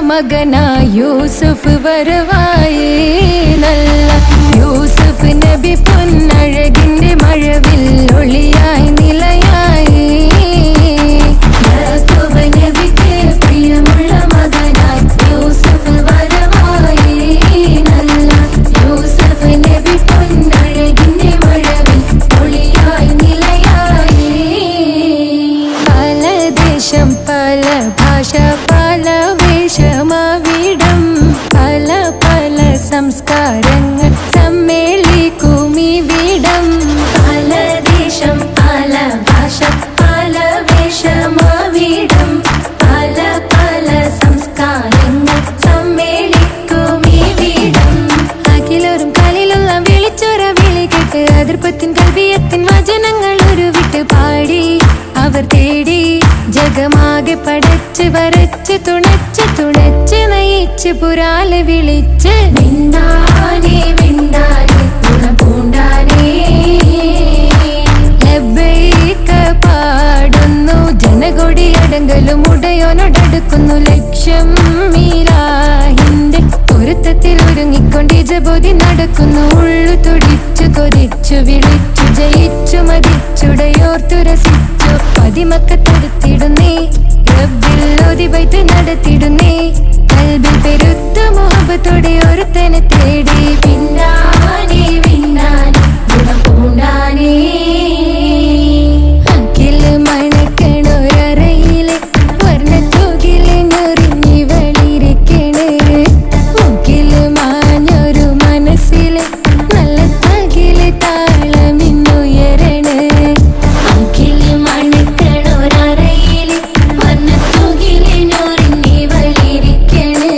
മകനാ യൂസുഫ് വരവായേ നല്ല യൂസുഫ് നബി പൊന്നഴകിന്റെ മഴവിൽ ഒളിയായി നിലയായി യാക്കൂബ് നബിക്ക് പ്രിയമുള്ള മകനായി യൂസുഫ് വരവായേ നല്ല യൂസുഫ് നബി പൊന്നഴകിന്റെ മഴവിൽ ഒളിയായി നിലയായി പല ദേശം പല ഭാഷ പല വേഷമാവിടം പല പല സംസ്കാരങ്ങൾ സമ്മേളിക്കുമിവിടം പല ദേശം പല ഭാഷ പല വേഷമാവിടം പല പല സംസ്കാരങ്ങൾ സമ്മേളിക്കുമിവിടം അഖിലോരും കലിലുള്ള വിളിച്ചൊര വിളി കേട്ട് അതിർപ്പത്തിൻ കൽബിയത്തിൻ വചനങ്ങൾ ഉരുവിട്ട് പാടി അവർ തേടി ജഗമാകെ പടച്ച് വരച്ച് തുണച്ച് തുണച്ച് നയിച്ച് പുരാലെ വിളിച്ച് മിണ്ടാനേ മിണ്ടാനേ ഗുണം പൂണ്ടാനേ ലബ്ബൈക പാടുന്നു ജനകൊടിയടങ്കലും ഉടയോനോടടുക്കുന്നു ലക്ഷ്യം മീലാഹിന്റെ പൊരുത്തത്തിൽ ഒരുങ്ങിക്കൊണ്ട് ജബോധി നടക്കുന്നു ഉള്ളു തുടിച്ചു കൊതിച്ചു വിളിച്ചു ജയിച്ചു മതിച്ചുടയോർത്തു രസിച്ചു പതിമക്കത്തെടുത്തിടുന്നേ റബ്ബിൽ ഓതി ബൈത്ത് നടത്തിടുന്നേ കൽബിൽ പെരുത്ത മുഹബത്തോടെ ഒരുത്തനെ തേടി പിന്നാനേ പിന്നാനേ ഗുണം പൂണ്ടാനേ അഖില് മണക്കണൊരറയിലെ വർണ്ണത്തൂകില് ഞൊറിഞ്ഞി വെളിരിക്കണ് മുക്കില് മാഞ്ഞൊരു മനസ്സില് നല്ല തകില് താളമിന്നുയരണ അഖില് മണക്കണൊരറയിലെ വർണ്ണത്തൂകില് ഞൊറിഞ്ഞി വെളിരിക്കണ്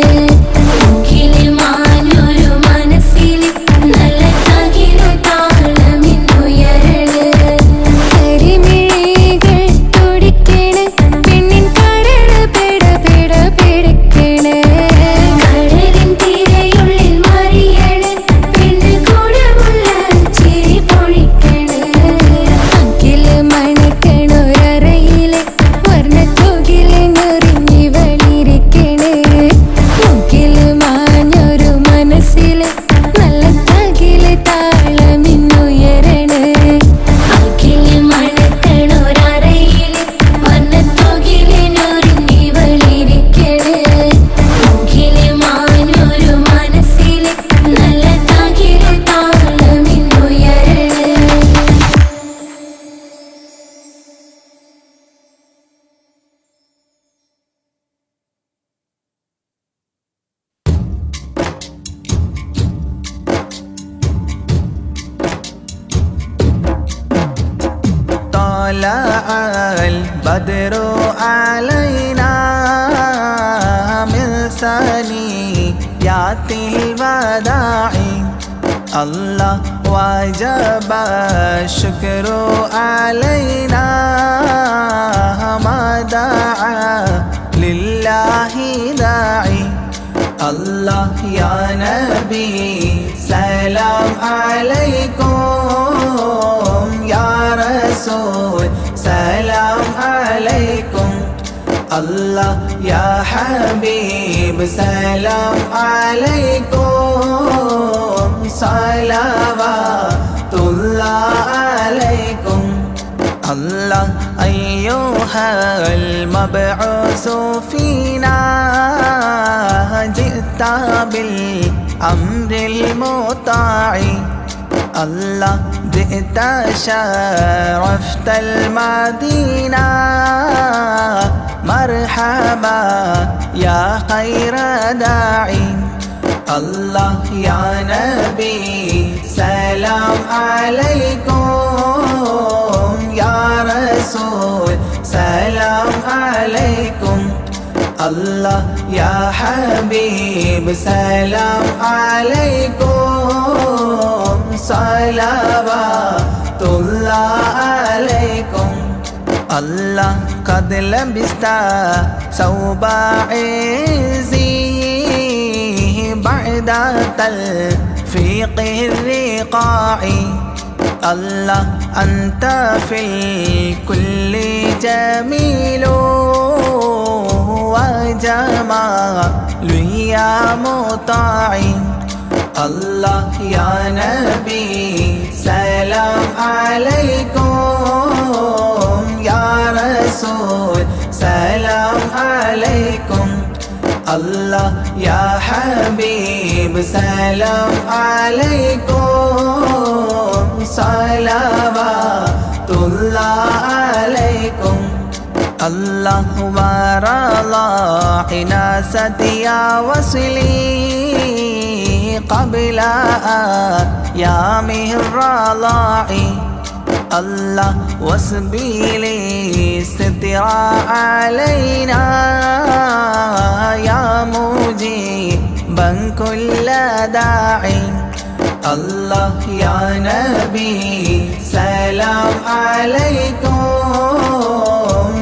മുക്കില് طلع البدر علينا من ثنيات الوداع الله وجب الشكر علينا ما دعا لله داعي الله يا نبي سلام عليكم يا رسول سلام عليكم الله يا حبيب سلام عليكم صلوات الله عليكم الله أيها المبعوث فينا جئت بالأمر المطاع الله جئت شرفت المدينة مرحبا يا خير داعي الله يا نبي سلام عليكم يا رسول سلام عليكم الله يا حبيب سلام عليكم صلوات الله عليكم الله قد لبست ثوب عزي بعد تلفيق الرقاع الله أنت في الكل جميل وجمال يا مطاع الله يا نبي سلام عليكم يا رسول سلام عليكم الله يا حبيب سلام عليكم صلوات الله عليكم الله ورضى حناست يا وصلي قبل أيامه الرضاع الله وسبيلي ستر علينا يا مجيبا كل داعي الله يا نبي سلام عليكم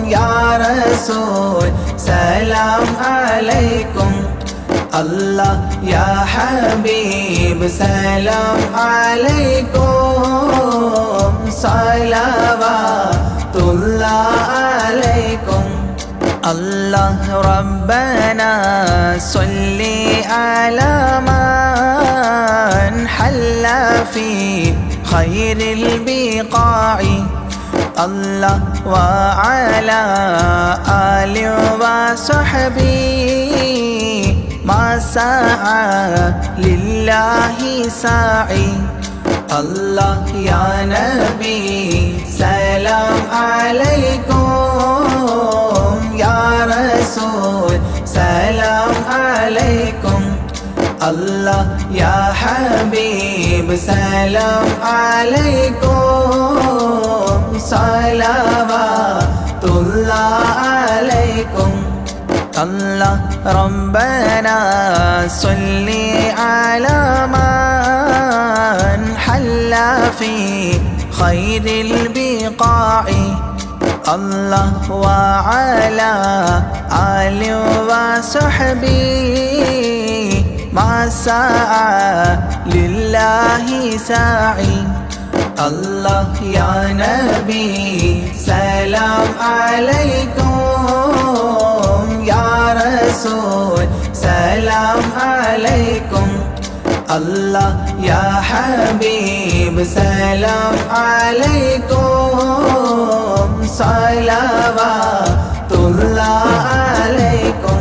يا رسول سلام عليكم الله يا حبيب سلام عليكم صلوات الله عليكم الله ربنا صل على من حل في خير البقاع الله وعلى آله وصحبه ما سعى لله ساعي الله يا نبي سلام عليكم يا رسول سلام عليكم الله يا حبيب سلام عليكم صلوات الله عليكم الله ربنا صل على من حل في خير البقاع الله وعلى آله وصحبه ما سعى لله ساعي الله يا نبي سلام عليكم يا رسول سلام عليكم الله يا حبيب سلام عليكم صلوات الله عليكم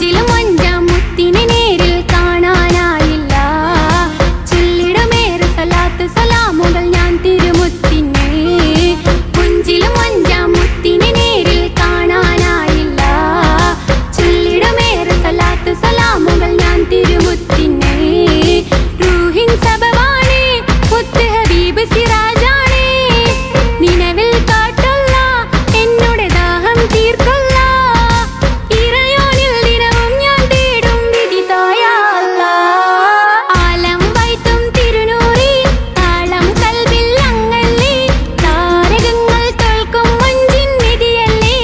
പുഞ്ചിലും അഞ്ചാം മുത്തിനെ നേരിൽ കാണാനായില്ല. ചൊല്ലിടുമേറെ സലാത്ത് സലാമുകൾ ഞാൻ തിരുമുത്തിനെ. പുഞ്ചിലും അഞ്ചാം മുത്തിനെ നേരിൽ കാണാനായില്ല. ചൊല്ലിടുമേറെ സലാത്ത് സലാമുകൾ ഞാൻ തിരുമുത്തിനെ. റൂഹിൻ സബവാണേ മുത്ത് ഹബീബ് സിറാജാണേ. നിലവിൽ കാട്ടുള്ള എന്നോട് ദാഹം തീർക്കൊള്ള. ഇറയോനിൽ ദിനവും ഞാൻ തേടും വിധി തായാ അല്ലാഹ്. ആലം വൈത്തും തിരുനൂറി താളം കൽവിൽ അങ്ങല്ലേ. താരകങ്ങൾ തോൽക്കും മഞ്ചിൻ നിധിയല്ലേ.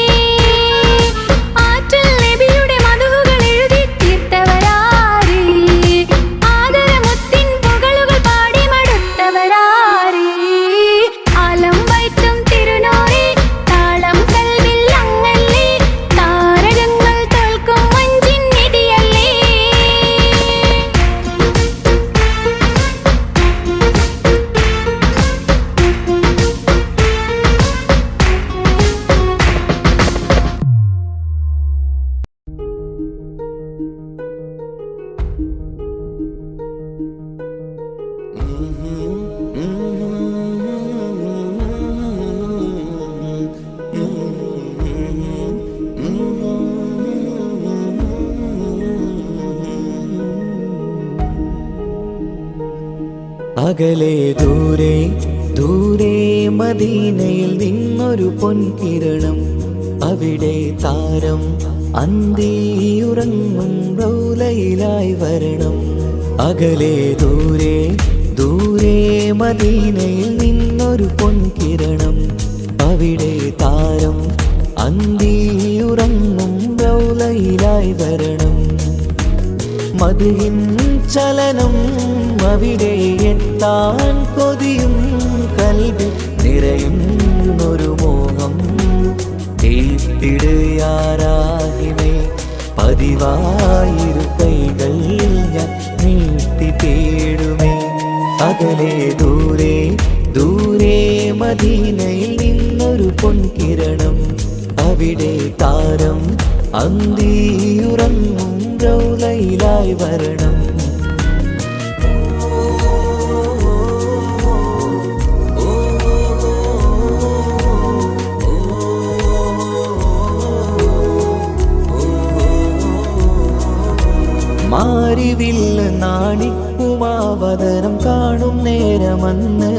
ആറ്റൽ നബിയുടെ മധുഹുകൾ എഴുതി തീർത്തവരാര്. ആദരമുത്തിൻ പുകളുകൾ പാടി മടുത്തവരാര്. ആലം വൈത്തും തിരുനൂറി താളം കൽവിൽ അങ്ങല്ലേ. താരകങ്ങൾ തോൽക്കും മഞ്ചിൻ നിധിയല്ലേ. അകലെ ദൂരെ ദൂരെ മദീനയിൽ നിന്നൊരു പൊൻകിരണം. അവിടെ താരം അന്തിയുറങ്ങും റൗലയിലായി വരണം. അകലെ ദൂരെ ദൂരെ മദീനയിൽ നിന്നൊരു പൊൻകിരണം. അവിടെ താരം അന്തിയുറങ്ങും റൗലയിലായി വരണം. മദിഹിൻ ചലനം അവിടെ എത്താൻ കൊതിയും കൽവിൽ നിറയുന്നൊരു മോഹം. തീർത്തിടുയാരാഹിമേ പതിവായിരു കൈകൾ ഞാൻ നീട്ടി തേടുമേ. അകലെ ദൂരെ ദൂരെ മദീനയിൽ നിന്നൊരു പൊൻകിരണം. അവിടെ താരം അന്തിയുറങ്ങും റൗലയിലായി വരണം. മാരിവില്ല നാണിക്കുമാവതരം കാണും നേരമന്ന്.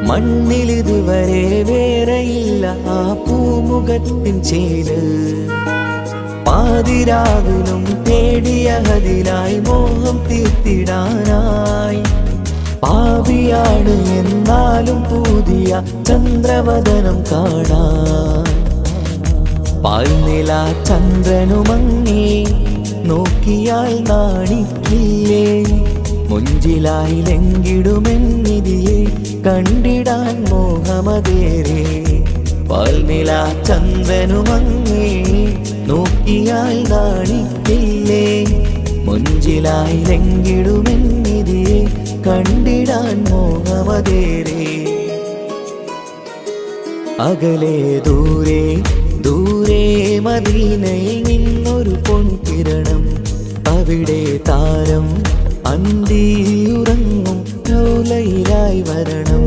മണ്ണിലിതുവരെ വേറെയില്ല ആ പൂമുഖത്തിൻ ചേര്. പാതിരാവിലും തേടിയ ഹദിലായി മോഹം തീർത്തിടാനായി. പാവിയാണ് എന്നാലും പുതിയ ചന്ദ്രവദനം കാണാൻ. പാൽനില ചന്ദ്രനുമങ്ങി നോക്കിയാൽ നാണിക്കില്ലേ. മുഞ്ചിലായി ലംഘിടുമെന്നിതിയെ കണ്ടിടാൻ മോഹമതേറെ. പാൽനില ചന്ദ്രനുമങ്ങി നോക്കിയാൽ നാണിക്കില്ലേ. മുഞ്ചിലായി ലംഘിടുമെന്നിതിയെ കണ്ടിടാൻ മോഹമതേറെ. അകലെ ദൂരെ ദൂരെ മദീനയിൽ നിന്നൊരു പൊൻകിരണം. അവിടെ താരം അന്തിയുറങ്ങും റൗലയിലായി വരണം.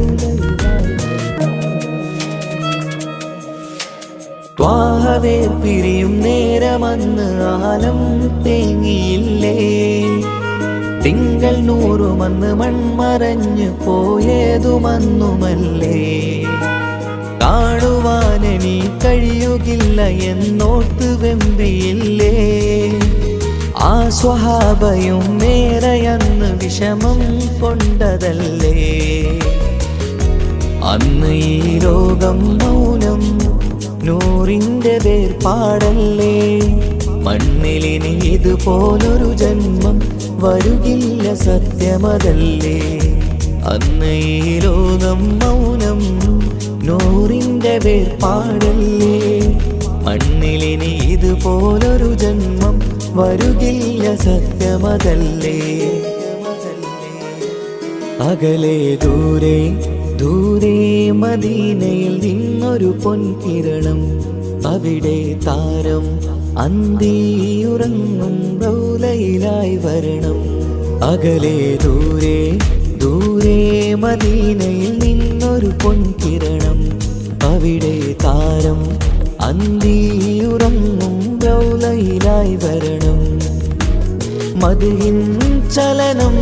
ത്വാഹവേ പിരിയും നേരമന്ന് ആലം തേങ്ങിയില്ലേ. തിങ്കൾ നൂറുമന്ന് മൺമറഞ്ഞു പോയതുമന്നുമല്ലേ. കാണുവാനെനി കഴിയുകില്ല എന്നോർത്ത് വെമ്പിയില്ലേ. ആ സ്വഹാബയും മേറയന്ന് വിഷമം കൊണ്ടതല്ലേ. അന്ന് ഈ ലോകം മൗനം നൂറിൻ്റെ വേർപാടല്ലേ. മണ്ണിലിനി ഇതുപോലൊരു ജന്മം വരുകില്ല സത്യമതല്ലേ. അന്ന് ഈ ലോകം മൗനം നൂറിൻ്റെ വേർപാടല്ലേ. മണ്ണിലിനി ഇതുപോലൊരു ജന്മം വരുകില്ല സത്യമതല്ലേ. അകലെ ദൂരെ ദൂരെ മദീനയിൽ നിന്നൊരു പൊൻകിരണം. അവിടെ താരം അന്തിയുറങ്ങും റൗലയിലായി വരണം. അകലെ ദൂരെ ദൂരെ മദീനയിൽ നിന്നൊരു പൊൻകിരണം. അവിടെ താരം അന്തിയുറങ്ങും റൗലയിലായി വരണം. മദിഹിൻ ചലനം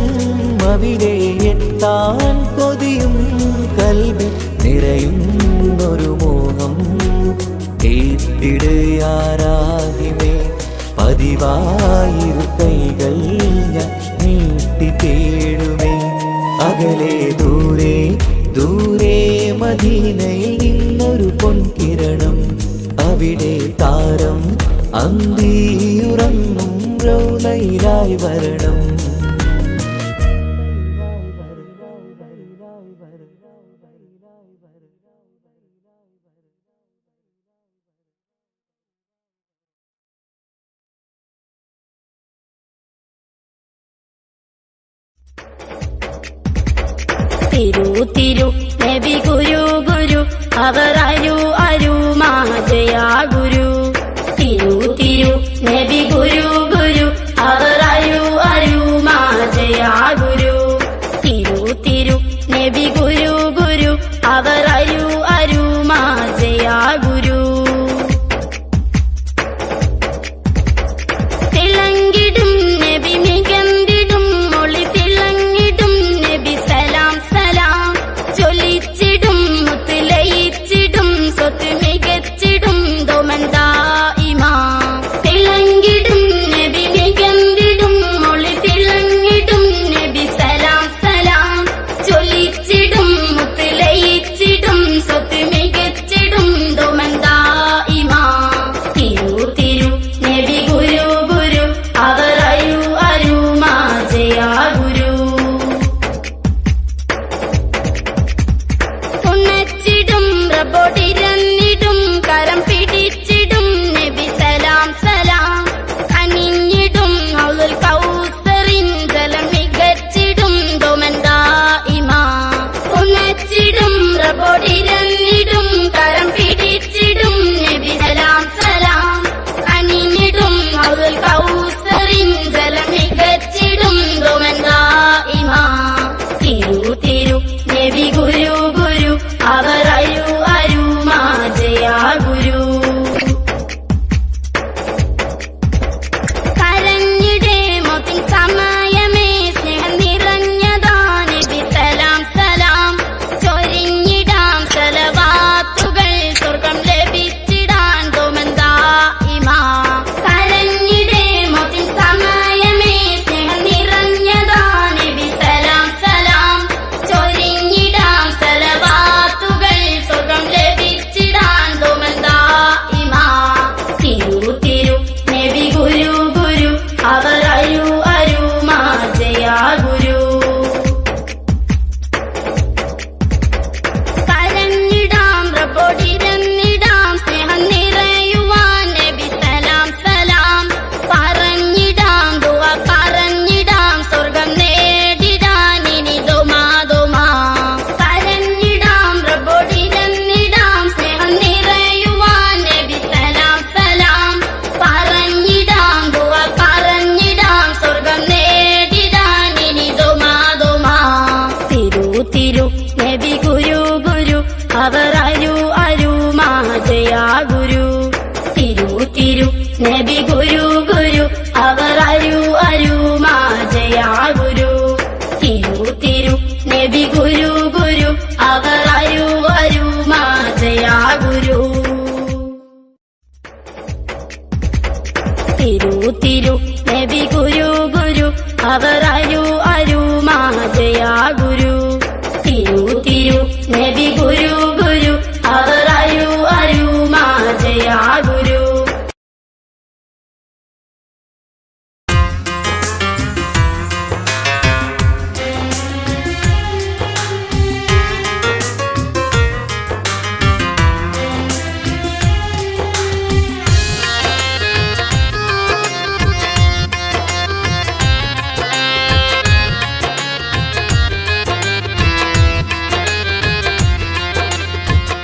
അവിടെ എത്താൻ കൊതിയും കൽബിൽ നിറയുന്നൊരു മോഹം. ഏറ്റിടുയാരാഹിമേ പതിവായിരു കൈകൾ ഞാൻ നീട്ടി തേടുമേ. അകലെ ദൂരെ ദൂരെ മദീനയിൽ നിന്നൊരു പൊൻകിരണം. അവിടെ താരം അന്തിയുറങ്ങും റൗലയിലായി വരണം. തിരു തിരു നബി ഗുരു ഗുരു അവർ അരു അരു മാജയാ ഗുരു. തിരു തിരു നബി ഗുരു ഗുരു അവർ അരു അരു മാജയാ ഗുരു. തിരു തിരു നബി ഗുരു ഗുരു അവർ അരു അരു മാജയാ ഗുരു. തിളങ്ങിടും നബി മികന്തിടും മൊളി തിളങ്ങിടും നബി സലാം സലാം. ചൊല്ലിച്ചിടും മുത്ത് ലയിച്ചിടും സ്വത്ത് മികച്ചിടും ദോമന്താ ഇമാ. തിളങ്ങിടും നബി മികന്തിടും മൊളി തിളങ്ങിടും നബി സലാം സലാം. ചൊല്ലിച്ചിടും മുത്ത് ലയിച്ചിടും സ്വത്ത് മികച്ചിടും ദോമന്താ ഇമാ. തിരു തിരു നബി ഗുരു ഗുരു അവർ അരു അരു മാജയാ ഗുരു. ഉണച്ചിടും റബ്ബോടിരന്നിടും കരം പിടിച്ചിടും നബി സലാം സലാം. കനിഞ്ഞിടും ഹൗലുൽ കൗസറിൻ ജലം മികച്ചിടും ദോമന്താ ഇമാ. ഉണച്ചിടും റബ്ബോടിരന്നിടും കരം പിടിച്ചിടും നബി സലാം സലാം. കനിഞ്ഞിടും ഹൗലുൽ കൗസറിൻ ജലം മികച്ചിടും ദോമന്താ ഇമാ. തിരു തിരു നബി ഗുരു ഗുരു അവർ അരു അരു മാജയാ ഗുരു. കരഞ്ഞിടേ മോത്തിൻ സമയമേ സ്നേഹം നിറഞ്ഞതാ നബി സലാം സലാം. ചൊരിഞ്ഞിടാം സലവാത്തുകൾ സ്വർഗം ലഭിച്ചിടാൻ ദോമന്താ ഇമാ. കരഞ്ഞിടേ മോത്തിൻ സമയമേ സ്നേഹം നിറഞ്ഞതാ നബി സലാം സലാം. ചൊരിഞ്ഞിടാം സലവാത്തുകൾ സ്വർഗം ലഭിച്ചിടാൻ ദോമന്താ ഇമാ. തിരു തിരു നബി ഗുരു ഗുരു അവർ അരു അരു മാജയാ ഗുരു. കരഞ്ഞിടാം റബ്ബോടിരന്നിടാം സ്നേഹം നിറയുവാൻ നബി സലാം സലാം. പറഞ്ഞിടാം ദുആ പറഞ്ഞിടാം സ്വർഗം നേടിടാൻ ഇനി ദോമാ ദോമാ. കരഞ്ഞിടാം റബ്ബോടിരന്നിടാം സ്നേഹം നിറയുവാൻ നബി സലാം സലാം. പറഞ്ഞിടാം ദുആ പറഞ്ഞിടാം സ്വർഗം നേടിടാൻ ഇനി ദോമാ ദോമാ. തിരു തിരു നബി ഗുരു ഗുരു അവർ അരു അരു മാജയാ ഗുരു. തിരു തിരു നബി ഗുരു ഗുരു അവർ അരു അരു മാജയാ ഗുരു. തിരു തിരു നബി ഗുരു ഗുരു അവർ അരു അരു മാജയാ ഗുരു. തിരു തിരു നബി ഗുരു ഗുരു അവർ അരു അരു മാജയാ ഗുരു. തിരു തിരു നബി ഗുരു ഗുരു അവർ അരു അരു മാജയാ ഗുരു.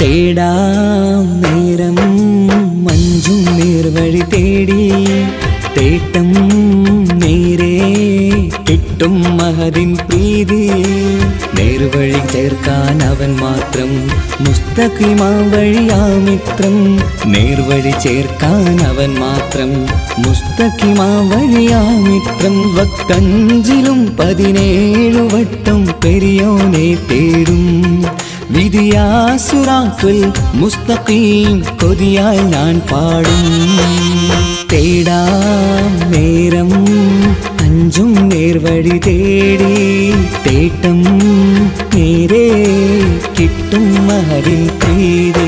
തേടാം നേരം മഞ്ചും നേർവഴി തേടി തേട്ടം നേരെ കിട്ടും മഹദിൻ പ്രീതി നേർവഴി ചേർക്കാൻ അവൻ മാത്രം മുസ്തഖിമാ വഴിയാ മിത്രം നേർവഴി ചേർക്കാൻ അവൻ മാത്രം മുസ്തഖിമാ വഴിയാ മിത്രം വക്കഞ്ചിലും 17 വട്ടം പെരിയോനെ തേടും വിധിയാ സിറാത്തുൽ മുസ്തഖീം കൊതിയാൽ ഞാൻ പാടും തേടാം നേരം അഞ്ചും നേർവഴി തേടി തേട്ടം നേരെ കിട്ടും മഹദിൻ പ്രീതി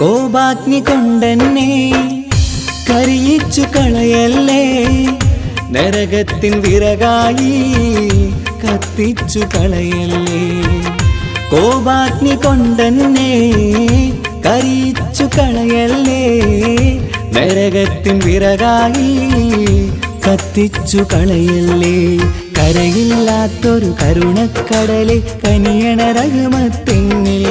കോപാഗ്നി കൊണ്ടെന്നെ കരിയിച്ചു കളയല്ലേ നരകത്തിൻ വിറകായി കത്തിച്ചു കളയല്ലേ കോപാഗ്നി കൊണ്ടെന്നെ കരിയിച്ചു കളയല്ലേ നരകത്തിൻ വിറകായി കത്തിച്ചു കളയല്ലേ കരയില്ലാത്തൊരു കരുണക്കടലെ കനിയണ റഹ്മത്തിന്നിൽ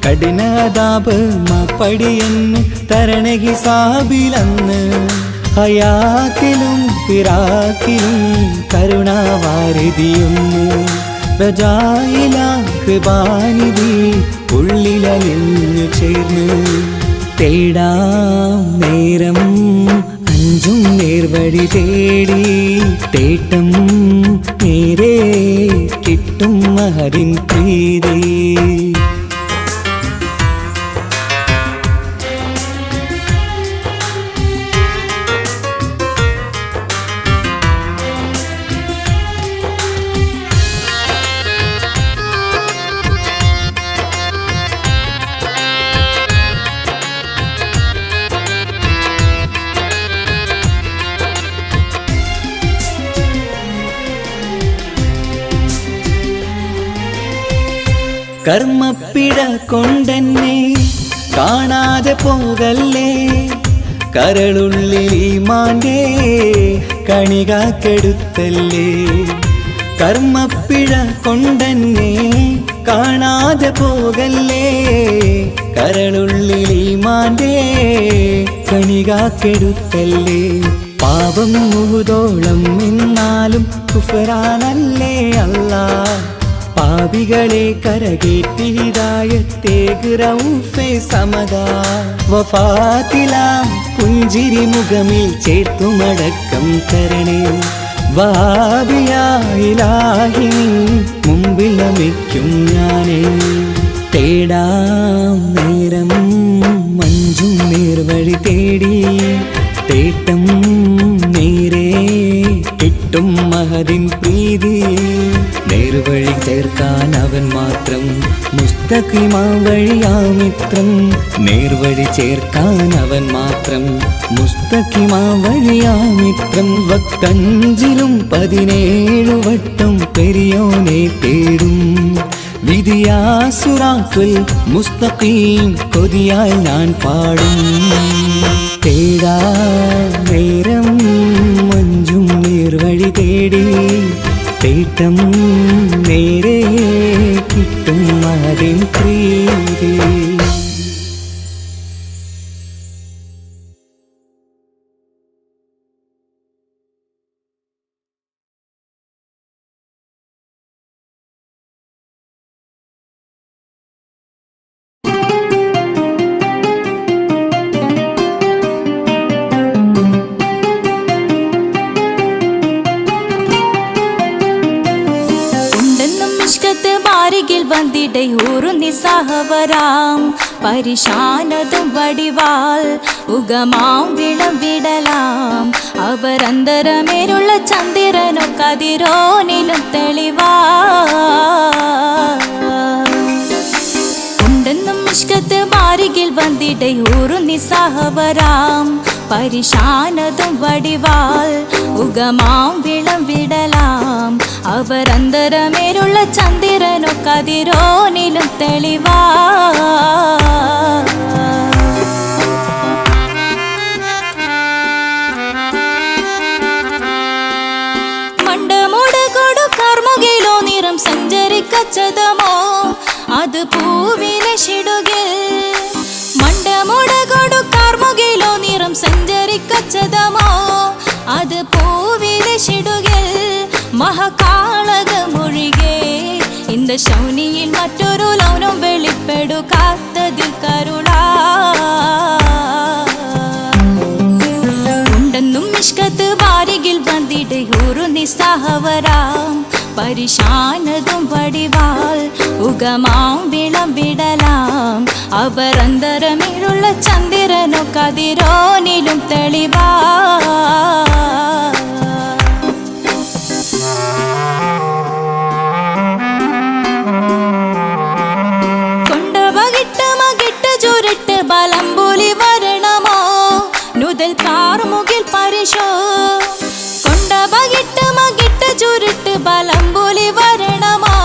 കഠിനതാപ് മാപ്പടിയെന്ന് തരണ ഹിസാബിലന്ന് ഹയാത്തിലും ഫിറാക്കിലും കരുണാവാരിതിയൊന്ന് ബജായില കൃപാനിധി ഉള്ളിലലിഞ്ഞു ചേർന്ന് തേടാം നേരം അഞ്ചും നേർവഴി തേടി തേട്ടം നേരെ കിട്ടും മഹദിൻ പ്രീതി കർമ്മപ്പിഴ കൊണ്ടെന്നെ കാണാതെ പോകല്ലേ കരളുള്ളിൽ ഈമാന്റെ കണികാക്കെടുത്തല്ലേ കർമ്മപ്പിഴ കൊണ്ടെന്നെ കാണാതെ പോകല്ലേ കരളുള്ളിൽ ഈമാന്റെ കണികാക്കെടുത്തല്ലേ പാപം മുഴുതോളം എന്നാലും കുഫറാനല്ലേ അല്ലാ പാപികളെ കരകേറ്റി ഹിദായത്തേക് റഊഫേ സമദാ വഫാത്തിലാം പുഞ്ചിരി മുഖമിൽ ചേർത്തുമടക്കം തരണേ വഹാബിയാ ഇലാഹി നിൻ മുമ്പിൽ നമിക്കും ഞാനേ തേടാം നേരം മഞ്ചും നേർവഴി തേടി തേട്ടം നേരെ കിട്ടും മഹദിൻ പ്രീതി നേർവഴി ചേർക്കാൻ അവൻ മാത്രം മുസ്തഖിമാ വഴിയാ മിത്രം നേർവഴി ചേർക്കാൻ അവൻ മാത്രം മുസ്തഖിമാ വഴിയാ മിത്രം വക്കഞ്ചിലും 17 വട്ടം പെരിയോനെ തേടും വിധിയാ സിറാത്തുൽ മുസ്തഖീം കൊതിയാൽ ഞാൻ പാടും തേടാ നേരം മഞ്ചും നേർവഴി തേടി തേട്ടം നേരെ കിട്ടും മഹദിൻ പ്രീതി നിസ്സഹവരാം പരിശാനതും വടിവാൽ ഉഗമാം വിളവിടലാം അവരന്തരമേലുള്ള ചന്ദ്രനോ കതിരോനിലും തെളിവാ ഉണ്ടെന്നും ഇഷ്കത്ത് മാരികിൽ വന്നിടയൂറു നിസ്സഹവരാം പരിശാനതും വടിവാൽ ഉഗമാം വിളവിടലാം അവരന്തരമേലുള്ള ചന്ദ്രനോ കതിരോനിലും തെളിവാ. മണ്ടമുടകൊടു കർമുകിലോ നിറം സഞ്ചരിക്കച്ചതമോ അത് പൂവിലെ ഷിടുകിൽ. മണ്ടമുടകൊടു കർമുകിലോ നിറം സഞ്ചരിക്കച്ചതമോ അത് പൂവിലെ ഷിടുകിൽ. മഹാകാളകമൊഴികെ இந்த ശൗനിയിൽ മറ്റൊരു ലൗനം വെളിപ്പെടുക്കാത്തതിൽ കരുളാ. ഉണ്ടെന്നും മിഷ്കത്ത് വാരികിൽ വന്നിടയൂറു നിസ്സഹവരാം. പരിശാനതും വടിവാൾ ഉഗമാം വിളംവിടലാം. അവർ അന്തരമിലുള്ള ചന്ദ്രനോ കതിരോനിലും തെളിവാ. ചുരുട്ട് ബലംബുലി വരണമോ നുതൽ കാർമുകിൽ പരിശോ. കൊണ്ടപകിട്ട് മകിട്ട് ചുരുട്ട് ബലംബുലി വരണമോ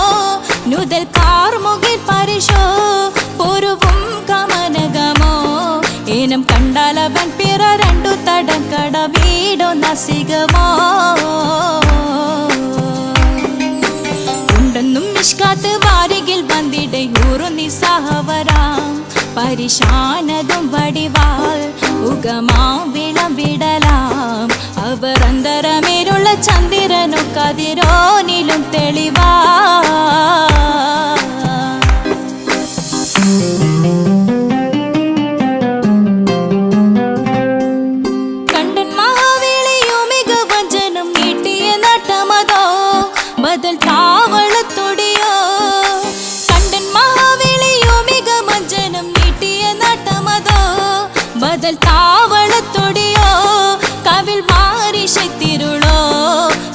നുതൽ കാർമുകിൽ പരിശോ. പൊരുവും കമനകമോ ഏനം കണ്ടാലവൻ പിറ രണ്ടു തടം കട വീടോ നസികമോ. ഉണ്ടെന്നും മിഷ്കാത്ത് വാരികിൽ വന്നിടയൂറു നിസ്സഹവരാം. പരിശാനതും വടിവാൾ ഉഗമാം വിളംവിടലാം. അവർ അന്തരമേലുള്ള ചന്ദ്രനോ കതിരോനിലും തെളിവാ. കണ്ടൻ മഹാവേളിയോ മികവഞ്ചനം നീട്ടിയ നട്ടമതോ ബദൽ താവളത്തൊടിയോ. കണ്ടൻ മഹാവേളിയോ മികവഞ്ചനം നീട്ടിയ നട്ടമതോ ബദൽ താവളത്തൊടിയോ. കവിൽ മാറി ശക്തിരുളോ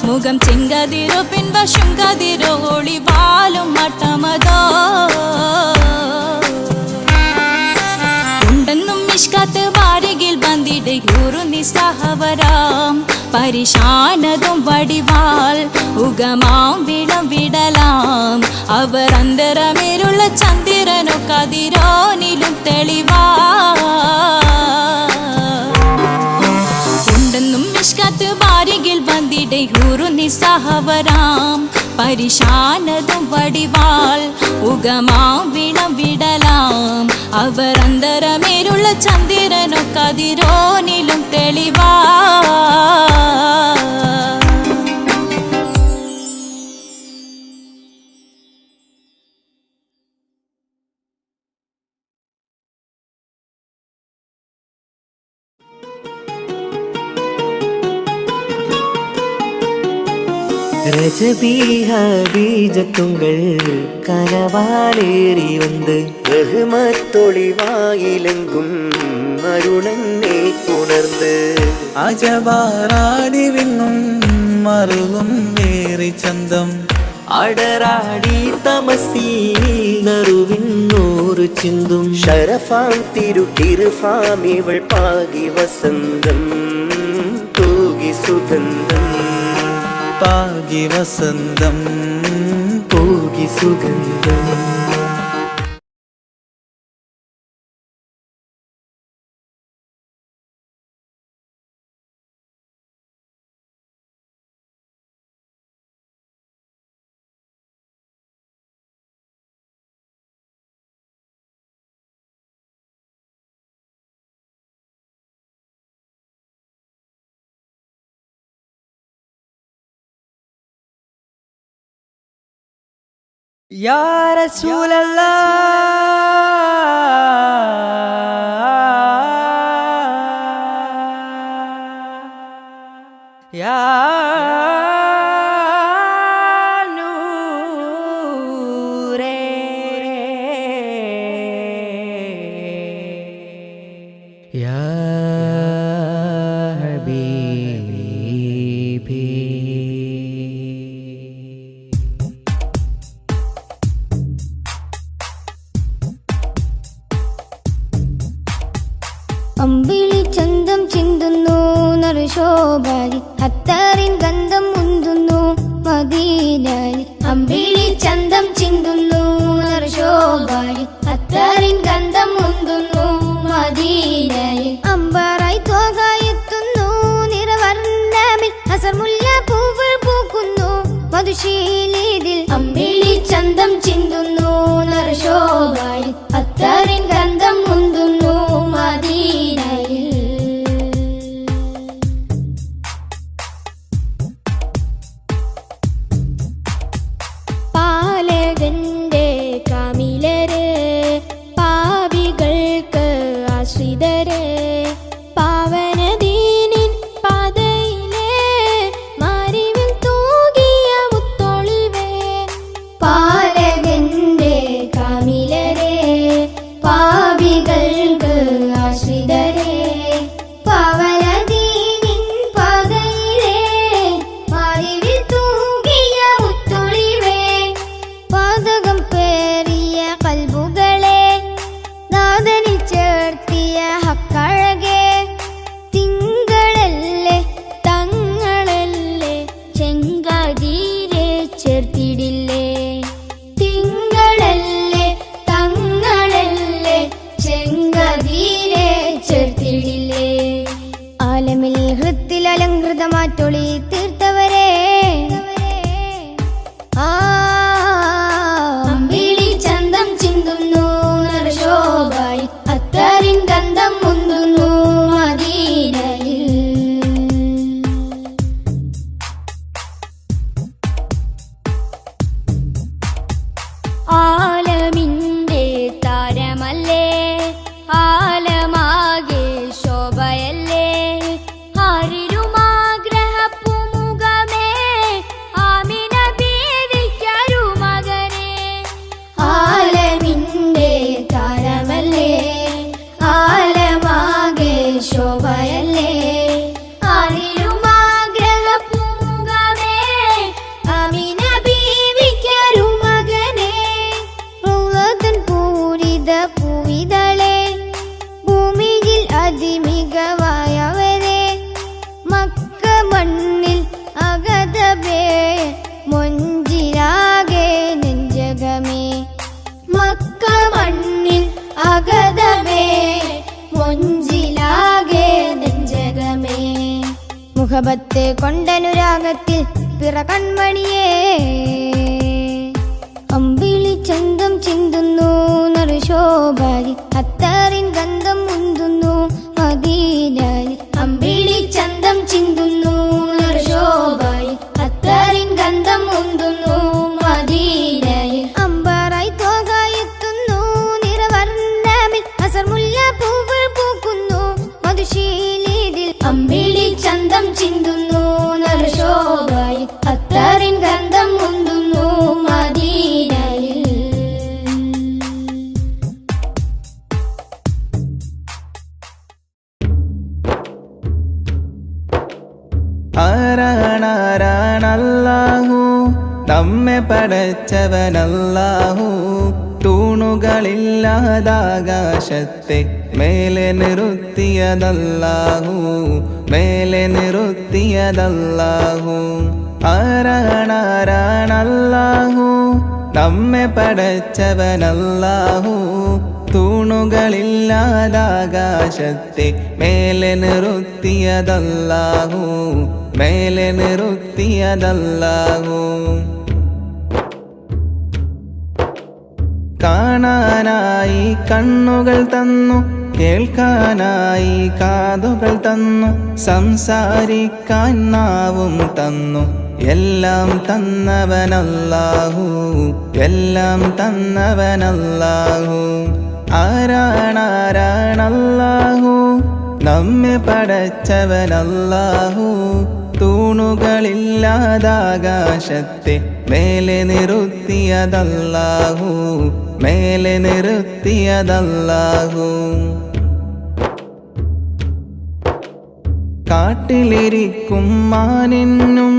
മുഖം ചെങ്കതിരോ പിൻവശം കതിരോ ഒളിവാലും മട്ടമതോ. ഉണ്ടെന്നും മിഷ്കാത്ത് വാരികിൽ വന്നിടയൂറു നിസ്സഹവരാം. പരിശാനതും വടിവാൾ ഉഗമാം വിളംവിടലാം. അവർ അന്തരമേലുള്ള ചന്ദ്രനോ കതിരോനിലും തെളിവാ. ഉണ്ടെന്നും മിഷ്കാത്ത് വാരികിൽ വന്നിടയൂറു നിസ്സഹവരാം. പരിശാനതും വടിവാൾ ഉഗമാം വിളംവിടലാം. അവർ അന്തരമേലുള്ള ചന്ദ്രനോ കതിരോനിലും തെളിവാ. ரஜபீக பீஜத்துங்கள் கனவாலேறி வந்து ரஹ்மத்தொளிவாயிலெங்கும் அருணன்னே உணர்ந்து അജവാറാടി വിണ്ണും മറുകും വേറി ചന്തം അടരാടി തമസീൽ നറുവിന്നൂറ് ചിന്തും ഷറഫാം തിരുക്കിർഫാം ഇവൾ പാകി വസന്തം തൂകി സുഗന്ധം പാകി വസന്തം പോകി സുഗന്ധം. Ya Rasulallah, Ya Noore, Ya Habibi. അമ്പിളി ചന്തം ചിന്തുന്നു നറുശോഭാരി അത്തറിൻ ഗന്ധം മുന്തുന്നു മദീനാരി. അമ്പിളി ചന്തം ചിന്തുന്നു പേറിയ കൽബുകളെ നാദനിൽ ചേർത്തിയ ഹക്കഴകെ തിങ്കളല്ലേ തങ്ങളല്ലേ ചെങ്കതിരെ ചേർത്തിടില്ലേ തിങ്കളല്ലേ തങ്ങളല്ലേ ചെങ്കതിരെ ചേർത്തിടില്ലേ ആലമിൽ ഹൃത്തിൽ അലങ്കൃതമാറ്റൊളി തീർത്തവരെ അമ്പിളി ചന്തം ചിന്തുന്നു നരശോഭായി അത്തറിൻ ഗന്ധം മുന്തുന്നു മദീനയിൽ ആലമിന്റെ താരമല്ലേ ആലമാകെ ശോഭയല്ലേ ആരിരുമാഗ്രഹപ്പുമുഖമേ ആമിന ബീവിക്കൊരു മകനെ ആലമിന്റെ താരമല്ലേ ആലമാകെ ശോഭയല്ലേ ആരിരുമാഗ്രഹപ്പുമുഖമേ ആമിന ബീവിക്കൊരു മകനെ റൗളത്തുൻ പൂരിത പൂവിതളെ ഭൂമിയിൽ അതിമികവായവരെ മക്ക മണ്ണിൽ അഗതബേ മൊഞ്ചിലാകെ നെഞ്ചകമേ മക്ക മണ്ണിൽ അഗതബേ മൊഞ്ചിലാകെ നെഞ്ചകമേ മുഖബത്ത് കൊണ്ടനുരാഗത്തിൽ പിറ കൺമണിയേ അമ്പിളി ചന്തം ചിന്തുന്നു നറുശോഭാരി അത്തറിൻ ഗന്ധം മുന്തുന്നു മദീനയിൽ അമ്പിളി ചന്തം ചിന്തുന്നു നറുശോഭാരി അത്തറിൻ ഗന്ധം മുന്തുന്നു മദീനയിൽ അമ്പറായി തോകായെത്തുന്നു നിറവർണ്ണമിൽ അസർമുല്ല പൂവുകൾ പൂക്കുന്നു മധുശീലിതിൽ അമ്പിളി ചന്തം ചിന്തുന്നു നറുശോഭാരി അത്തറിൻ ഗന്ധം മുന്തുന്നു മദീനയിൽ ആരാണാരാണല്ലാഹു നമ്മെ പടച്ചവനല്ലാഹു തൂണുകളില്ലാതാകാശത്തെ മേലെ നിർത്തിയതല്ലാഹു മേലെ നിർത്തിയതല്ലാഹു ആരാണാരാണല്ലാഹു നമ്മെ പടച്ചവനല്ലാഹു തൂണുകളില്ലാതാകാശത്തെ മേലെ നിർത്തിയതല്ലാഹു മേലെ നിർത്തിയതല്ലാഹു കാണാനായി കണ്ണുകൾ തന്നു കേൾക്കാനായി കാതുകൾ തന്നു സംസാരിക്കാൻ നാവും തന്നു എല്ലാം തന്നവനല്ലാഹു എല്ലാം തന്നവനല്ലാഹു ആരാണാരാണല്ലാഹു നമ്മെ പടച്ചവനല്ലാഹു തൂണുകളില്ലാതാകാശത്തെ മേലെ നിർത്തിയതല്ലാഹു മേലെ നിർത്തിയതല്ലാഹു കാട്ടിലിരിക്കും മാനിനും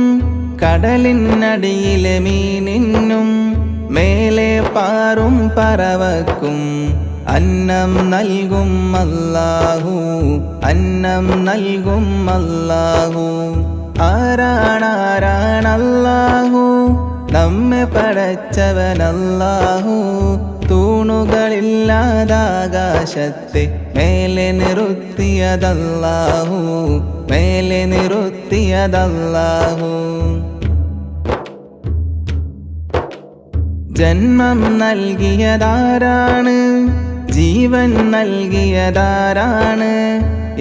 കടലിനടിയിലെ മീനിനും മേലെ പാറും പറവക്കും അന്നം നൽകും അല്ലാഹു അന്നം നൽകും അല്ലാഹു ആരാണാരാണല്ലാഹു നമ്മെ പടച്ചവനല്ലാഹു തൂണുകളില്ലാതാകാശത്തെ മേലെ നിർത്തിയതല്ലാഹു മേലെ നിർത്തിയതല്ലാഹു ജന്മം നൽകിയതാരാണ് ജീവൻ നൽകിയതാരാണ്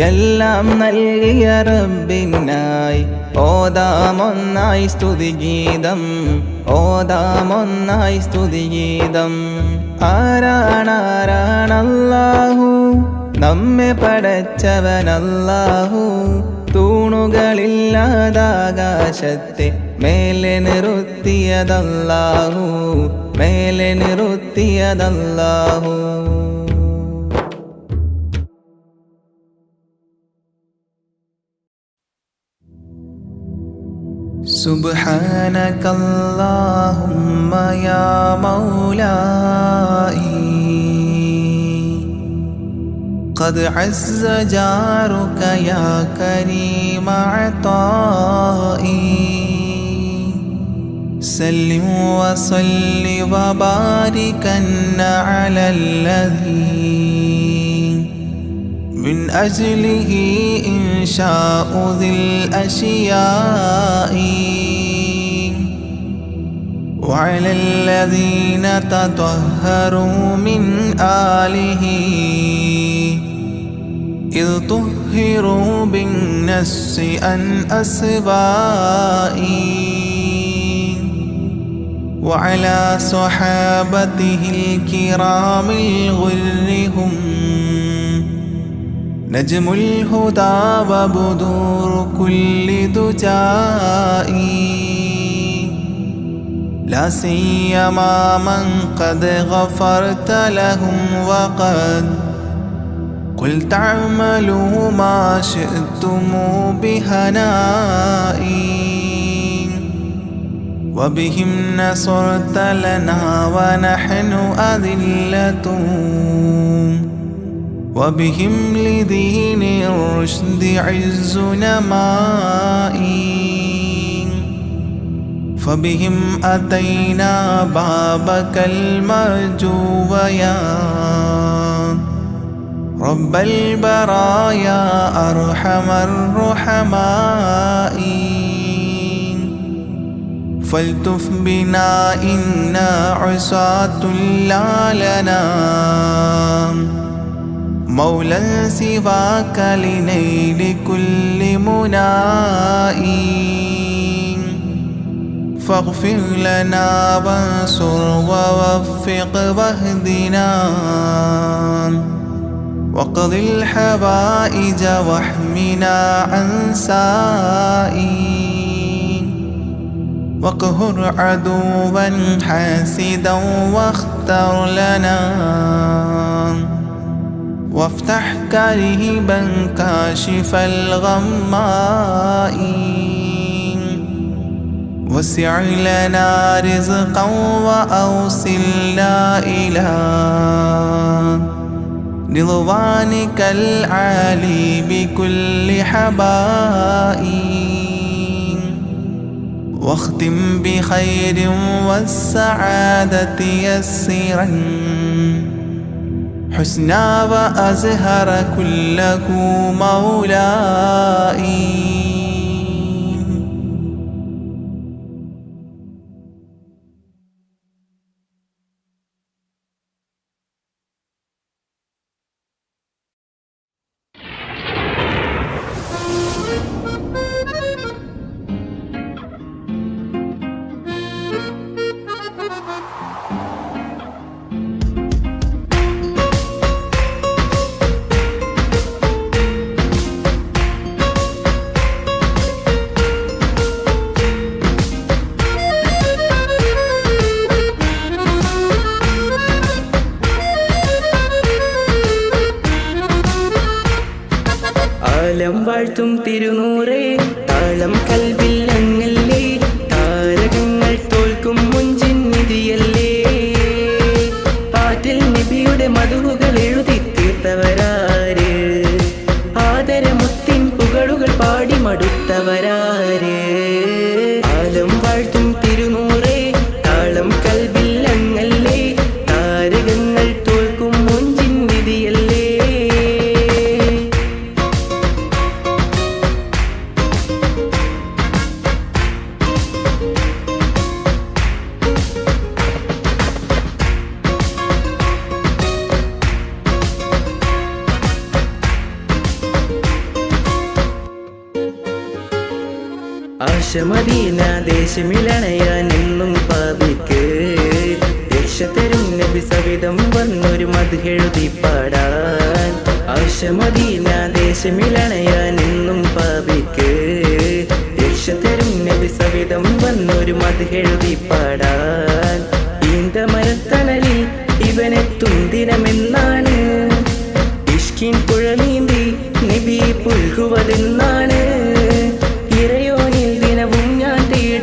എല്ലാം നൽകിയ റബ്ബിനായി ഓതാമൊന്നായി സ്തുതിഗീതം ഓതാമൊന്നായി സ്തുതിഗീതം ആരാണാരാണല്ലാഹു നമ്മെ പടച്ചവനല്ലാഹു തൂണുകളില്ലാതാകാശത്തെ മേലെ നിർത്തിയതല്ലാഹു മേലെ നിർത്തിയതല്ലാഹു سبحانك اللهم يا مولاي قد عز جارك يا كريم عطائي سلم وصل وباركا على الذي من أجله إنشاء ذي الأشياء وعلى الذين تطهروا من آله إذ طهروا بالنس عن أسبائي وعلى صحابته الكرام الغر هم نجم الهدى وبدور كل دجائي لا سيما من قد غفرت لهم وقد قلت اعملوا ما شئتم بهنائي وبهم نصرت لنا ونحن أذلة وبهم لدين الرشد عز نمائي فبهم أتينا بابك المرجو يا رب البرايا أرحم الرحماء فالتف بنا إنا عصاة لا لنا مولا سواك لنيل كل منائي فاغفر لنا وانصر ووفق واهدنا وقض الحوائج واحمنا عن سائي واقهر عدوا حاسدا واختر لنا وافتح كريبا كاشف الغماء وسع لنا رزقا وأوصلنا إلى رضوانك العالي بكل حبائي واختم بخير والسعادة يسرا حسنا وأزهر كله مولاي കാലം വാഴ്ത്തും തിരുനൂറേ താളം കൽവിൽ അങ്ങല്ലേ താരകങ്ങൾ തോൽക്കും മുഞ്ചിൻ നിധിയല്ലേ പാറ്റിൽ നബിയുടെ മധുകൾ എഴുതി തീർത്തവരാര് ആദരമുത്തിൻ പുകളുകൾ പാടി മടുത്തവരാര് കാലം വാഴ്ത്തും തിരുനൂറേ താളം കൽവിൽ അങ്ങല്ലേ താരകങ്ങൾ തോൽക്കും മുഞ്ചിൻ നിധിയല്ലേ ആശമദീന ദേശമിലണയാൻ എന്നും പാപിക്ക് രക്ഷതരും നബി സവിധം വന്നൊരു മദ്ഹെഴുതി പാടാൻ ആശമദീന ദേശമിലണയാൻ എന്നും പാപിക്ക് രക്ഷതരും നബി സവിധം വന്നൊരു മദ്ഹെഴുതി പാടാൻ ഈന്തമരത്തണലിൽ ഇവനെത്തും ദിനമെന്നാണ് ഇഷ്കിൻ പുഴ നീന്തി നബി പുൽകുവതെന്നാണ് ഇറയോനിൽ ദിനവും ഞാൻ തേടും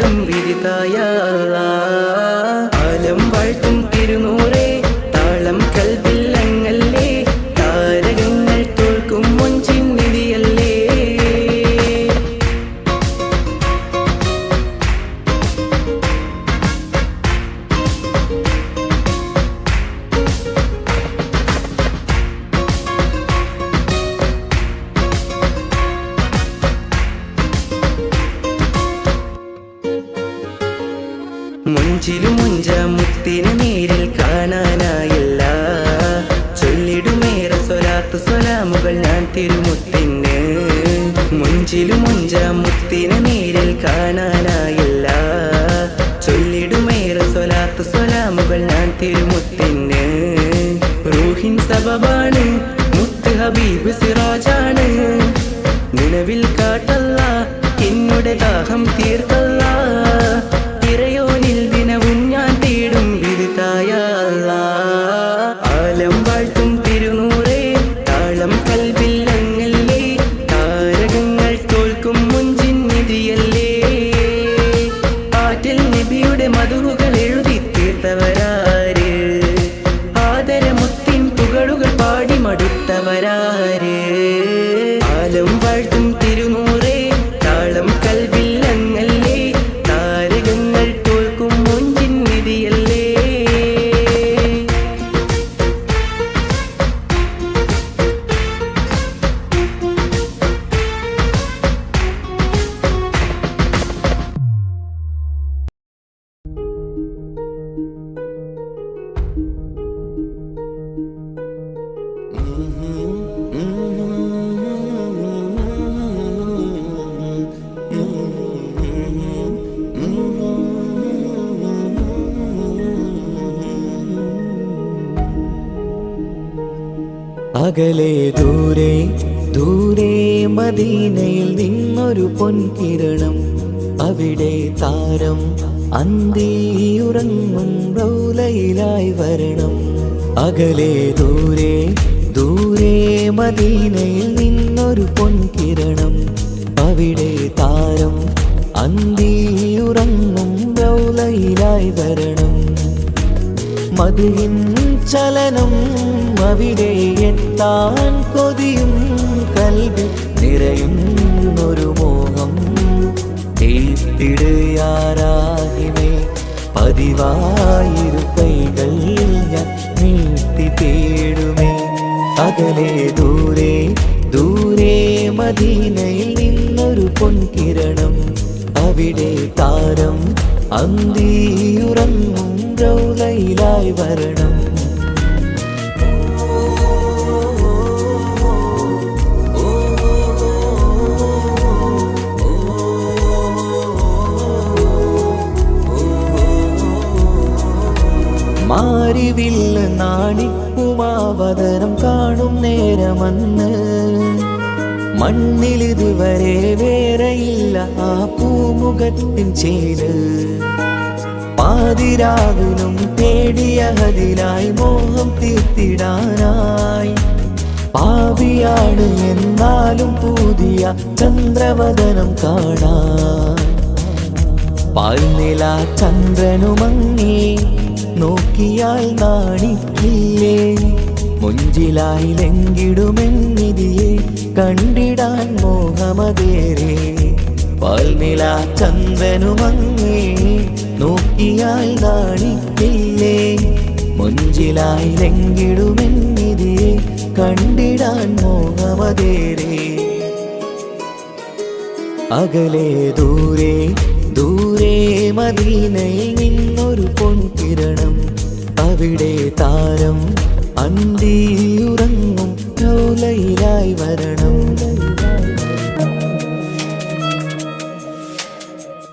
സലാമുകൾ ഞാൻ തിരുമുത്തിന്. മുഞ്ചിലും മുഞ്ചാം മുത്തിനെ നേരിൽ കാണാനായില്ല. ചൊല്ലിടുമേറെ സ്വലാത്തു സലാമുകൾ ഞാൻ തിരുമുത്തിന്. റൂഹിൻ സബബാണ് മുത്ത് ഹബീബ് സിറാജാണ്. നിലവിൽ കാട്ടല്ല എന്നുടെ ദാഹം തീർക്കല്ല. ഇറയോനിൽ ദിനവും ഞാൻ തേടും വിരുതായ ആലം വാഴ്ത്തും തിരുനൂറേ താളം കൽവിൽ അങ്ങല്ലേ. താരകങ്ങൾ തോൽക്കും മുഞ്ചിൻ നിധിയല്ലേ. ആറ്റിൽ നബിയുടെ മധുകൾ എഴുതി തീർത്തവരാര്. ആദരമുത്തിൻ പുകളുകൾ പാടി മടുത്തവരാര്. ആലം വാഴ്ത്തും തിരുനൂറേ താളം കൽവിൽ അങ്ങല്ലേ. താരകങ്ങൾ തോൽക്കും മുഞ്ചിൻ നിധിയല്ലേ. അകലെ ദൂരെ ദൂരെ മദീനയിൽ നിന്നൊരു പൊൻകിരണം. അവിടെ താരം അന്തിയുറങ്ങും റൗലയിലായി വരണം. അകലെ ദൂരെ ദൂരെ മദീനയിൽ നിന്നൊരു പൊൻകിരണം. അവിടെ താരം അന്തിയുറങ്ങും റൗലയിലായി വരണം. മധുവിൻ ചലനം അവിടെ എത്താൻ കൊതിയും കൽവിൽ നിറയുന്നൊരു മോഹം. ഏത്തിടുയാരാഹിമേ പതിവായിരു കൈകൾ ഞാൻ നീട്ടി തേടുമേ. അകലെ ദൂരെ ദൂരെ മദീനയിൽ നിന്നൊരു പൊൻകിരണം. അവിടെ താരം അന്തിയുറങ്ങും റൗലയിലായി വരണം. മാരിവില്ല് നാണിക്കുമാവതരം കാണും നേരമന്ന്. മണ്ണിലിതുവരെ വേറെയില്ല ആ പൂമുഖത്തിൻ ചേര്. പാതിരാവിലും തേടിയ ഹദിലായി മോഹം തീർത്തിടാനായി. പാപിയാണ് എന്നാലും പുതിയ ചന്ദ്രവദനം കാണാൻ. പാൽനില ചന്ദ്രനുമങ്ങി നോക്കിയാൽ നാണിക്കില്ലേ. മുഞ്ചിലായി ലംഘിടുമെന്നിതിയെ കണ്ടിടാൻ മോഹമതേരെ. പാൽനില ചന്ദ്രനുമങ്ങി നോക്കിയാൽ നാണിക്കില്ലേ. മുഞ്ചിലായി ലംഘിടുമെന്നിതിയെ കണ്ടിടാൻ മോഹമതേരെ. അകലെ ദൂരെ ദൂരെ മദീനയിൽ നിന്നൊരു പൊൻകിരണം. അവിടെ താരം അന്തിയുറങ്ങും റൗലയിലായി വരണം.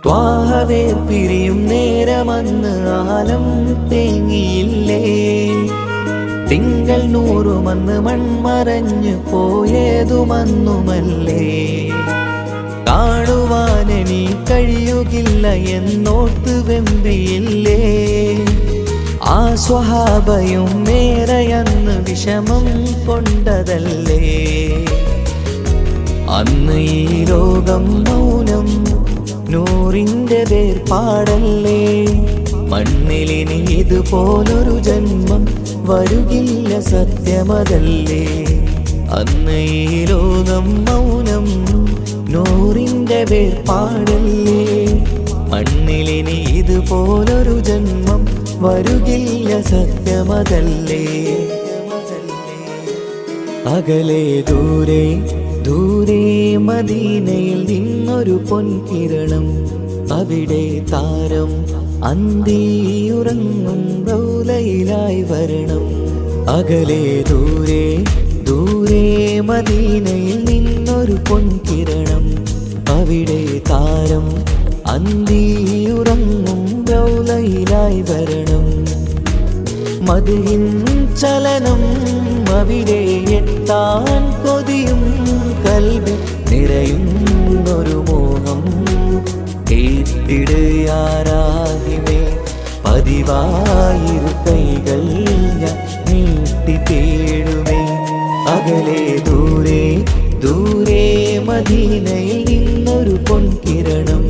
ത്വാഹവേ പിരിയും നേരമന്ന് ആലം തേങ്ങിയില്ലേ. തിങ്കൾ നൂറുമന്ന് മൺമറഞ്ഞു പോയതുമന്നുമല്ലേ. കാണുവാനെനി കഴിയുകില്ല എന്നോർത്ത് വെമ്പിയില്ലേ. ആ സ്വഹാബയും മേറയന്ന് വിഷമം കൊണ്ടതല്ലേ. അന്ന് ഈ ലോകം മൗനം നൂറിൻ്റെ വേർപാടല്ലേ. മണ്ണിലിനി ഇതുപോലൊരു ജന്മം വരുകില്ല സത്യമതല്ലേ. അന്ന് ഈ ലോകം മൗനം നൂറിൻ്റെ വേർപാടല്ലേ. മണ്ണിലിനി ഇതുപോലൊരു ജന്മം വരുകില്ല സത്യമതല്ലേ. അകലെ ദൂരെ ദൂരെ മദീനയിൽ നിന്നൊരു പൊൻകിരണം. അവിടെ താരം അന്തിയുറങ്ങും റൗലയിലായി വരണം. അകലെ ദൂരെ ദൂരെ ദൂരെ മദീനയിൽ നിന്നൊരു പൊൻകിരണം അവിടെ താരം അന്തിയുറങ്ങും റൗളയിലായി വരണം മദിഹിൻ ചലനം അവിടെ എത്താൻ കൊതിയും കൽബിൽ നിറയുന്നൊരു മോഹം ഏറ്റിടുയാരാഹിമേ പതിവായിരു കൈകൾ ഞാൻ നീട്ടി തേടുമേ അകലെ ദൂരെ ദൂരെ മദീനയിൽ നിന്നൊരു പൊൻകിരണം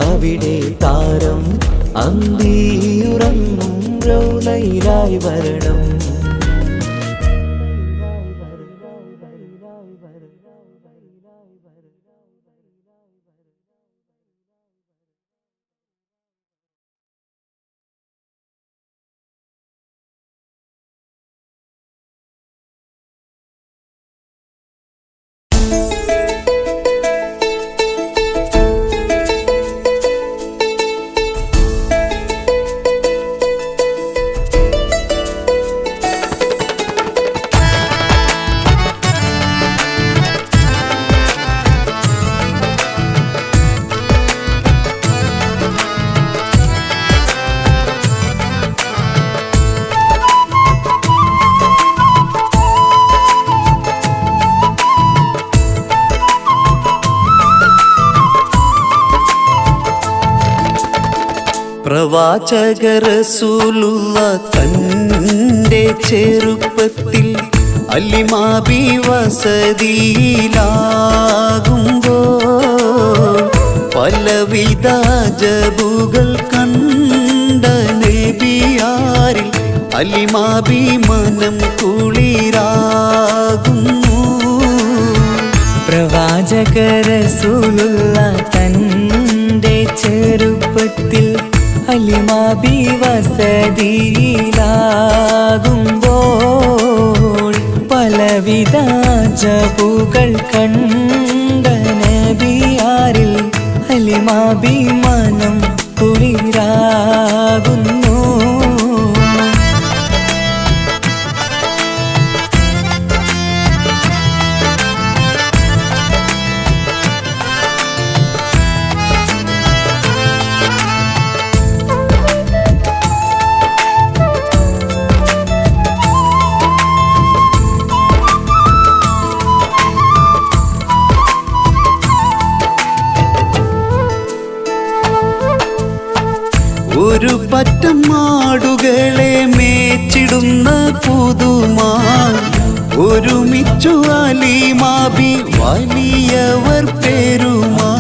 അവിടെ താരം അന്തിയുറങ്ങും റൗളയിലായി വരണം പ്രവാചക റസൂലുള്ള തൻ്റെ ചെറുപ്പത്തിൽ അലിമാബി വസതിയിലാകുമ്പോൾ പലവിധ ജബുകൾ കണ്ട നബിയാരിൽ അലിമാബി മനം കുളിരാകുന്നു പ്രവാചക റസൂലുള്ള തൻ്റെ ചെറുപ്പത്തിൽ അലിമാബി വസതിയിലാകുമ്പോൾ പലവിധ ജബുകൾ കണ്ട നബിയാരിൽ അലിമാബി മനം കുളിരാകുന്നു ഒരു പറ്റം മാടുകളെ മേച്ചിടുന്ന പുതുമാ ഒരുമിച്ചു അലിമാബി വലിയവർ പെരുമാ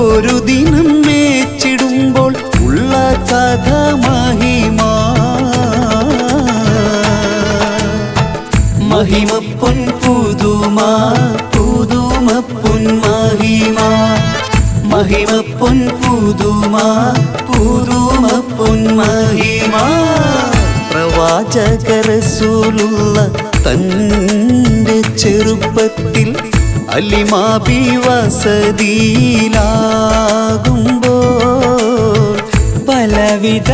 ഒരു ദിനം മേച്ചിടുമ്പോൾ ഉള്ള കഥ മഹിമാ മഹിമപ്പൊൻ പുതുമാ പുതുമപ്പൊൻ മഹിമാ മഹിമപ്പൊൻ പുതുമാ പുതുമപ്പൊൻ മഹിമാ പ്രവാചക റസൂലുള്ള തൻ്റെ ചെറുപ്പത്തിൽ അലിമാബി വസതിയിലാകുമ്പോൾ പലവിധ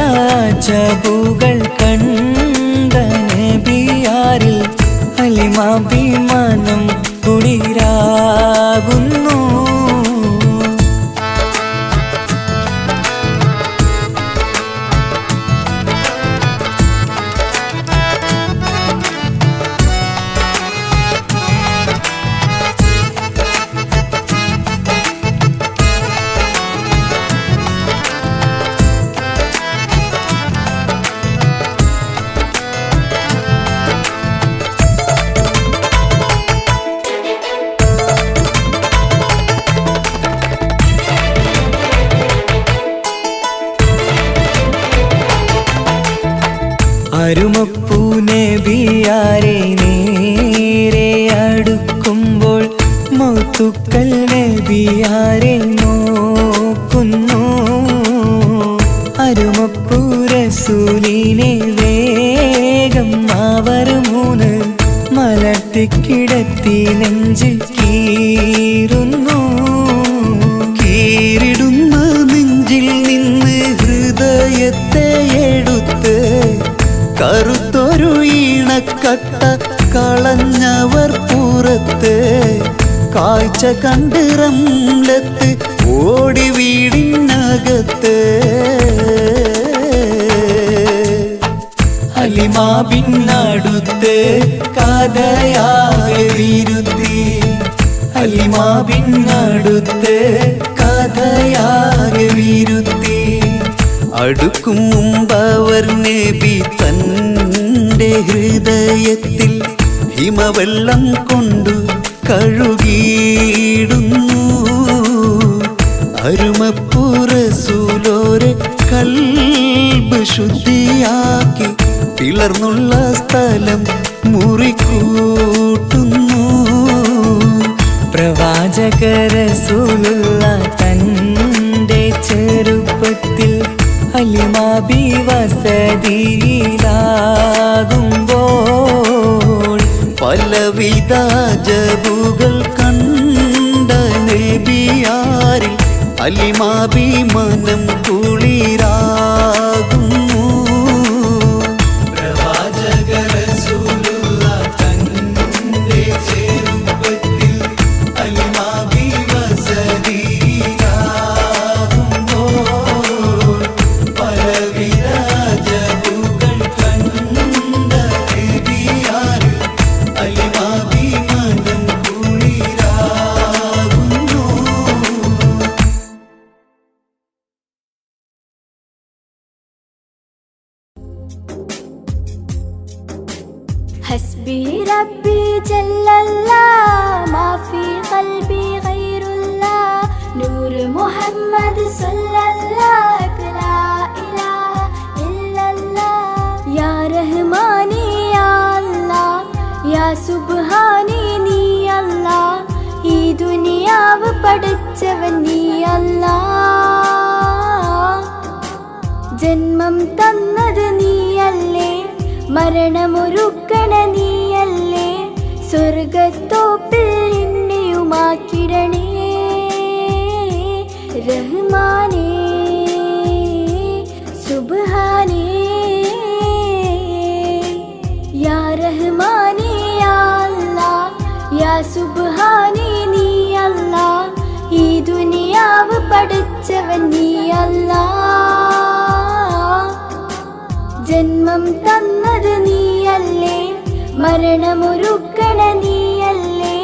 ജബുകൾ കണ്ട നബിയാരിൽ അലിമാബി മനം കുളിരാകുന്നു അരുമപ്പൂ നബിയാരെ നേരെ അടുക്കുമ്പോൾ മൗത്തുക്കൽ നബിയാരെ നോക്കുന്നു അരുമപ്പൂ റസൂലിനെ വേഗം അവർ മൂന്ന് മലർത്തിക്കിടത്തി നെഞ്ച് കീറുന്നു കീറിടുന്ന നെഞ്ചിൽ നിന്ന് ഹൃദയത്തെ എടുത്ത് കറുത്തൊരു ഈണക്കട്ട കളഞ്ഞവർ പുറത്ത് കാഴ്ച കണ്ട് റംലത്ത് ഓടി വീടിനകത്ത് ഹലിമ ബിന്നടുത്ത് കഥയാകെ വിരുത്തി ഹലിമ ബിന്നടുത്ത് കഥയാകെ വിരുത്തി അടുക്കും മുമ്പവർ നബി തൻ്റെ ഹൃദയത്തിൽ ഹിമവെള്ളം കൊണ്ടു കഴുകിയിടുന്നു അരുമപ്പുറസൂലോരെ കൽബ് ശുദ്ധിയാക്കി പിളർന്നുള്ള സ്ഥലം മുറിക്കൂട്ടുന്നു പ്രവാചക റസൂലുള്ള തൻ്റെ ചെറുപ്പത്തിൽ ഹലിമ ബി വസതിയിലാകുമ്പോൾ പലവിധ ജബുകൾ കണ്ട നബിയാരിൽ ഹലിമ ബി മനം കുളിരാകുന്നു പ്രവാചക റസൂലുള്ള തൻ്റെ ചെറുപ്പത്തിൽ ഹലിമ ബി വസതിയിലാകുമ്പോൾ പലവിധ ജബുകൾ കണ്ട നബിയാരിൽ ഹലിമ ബി മനം കുളിരാകുന്നു حسبي ربي جل الله ما في قلبي غير الله نور محمد صلى الله لا إله إلا الله يا رحماني يا الله يا سبحاني നീ അല്ലാ ഈ ദുനിയാവ് പഠിച്ചവൻ നീ അല്ലാ ജന്മം തന്നത് നീയല്ലേ മരണമൊരുക്കണ നീയല്ലേ സ്വർഗത്തോപ്പിൽ എന്നെയുമാക്കിടണേ റഹ്മാനേ സുബ്ഹാനേ യാ റഹ്മാനേ യാ അല്ലാഹ് യാ സുബ്ഹാനേ നീ അല്ലാഹ് ഈ ദുനിയാവ് പഠിച്ചവൻ നീ അല്ലാഹ് ജന്മം തന്നത് നീയല്ലേ മരണമൊരുക്കണ നീയല്ലേ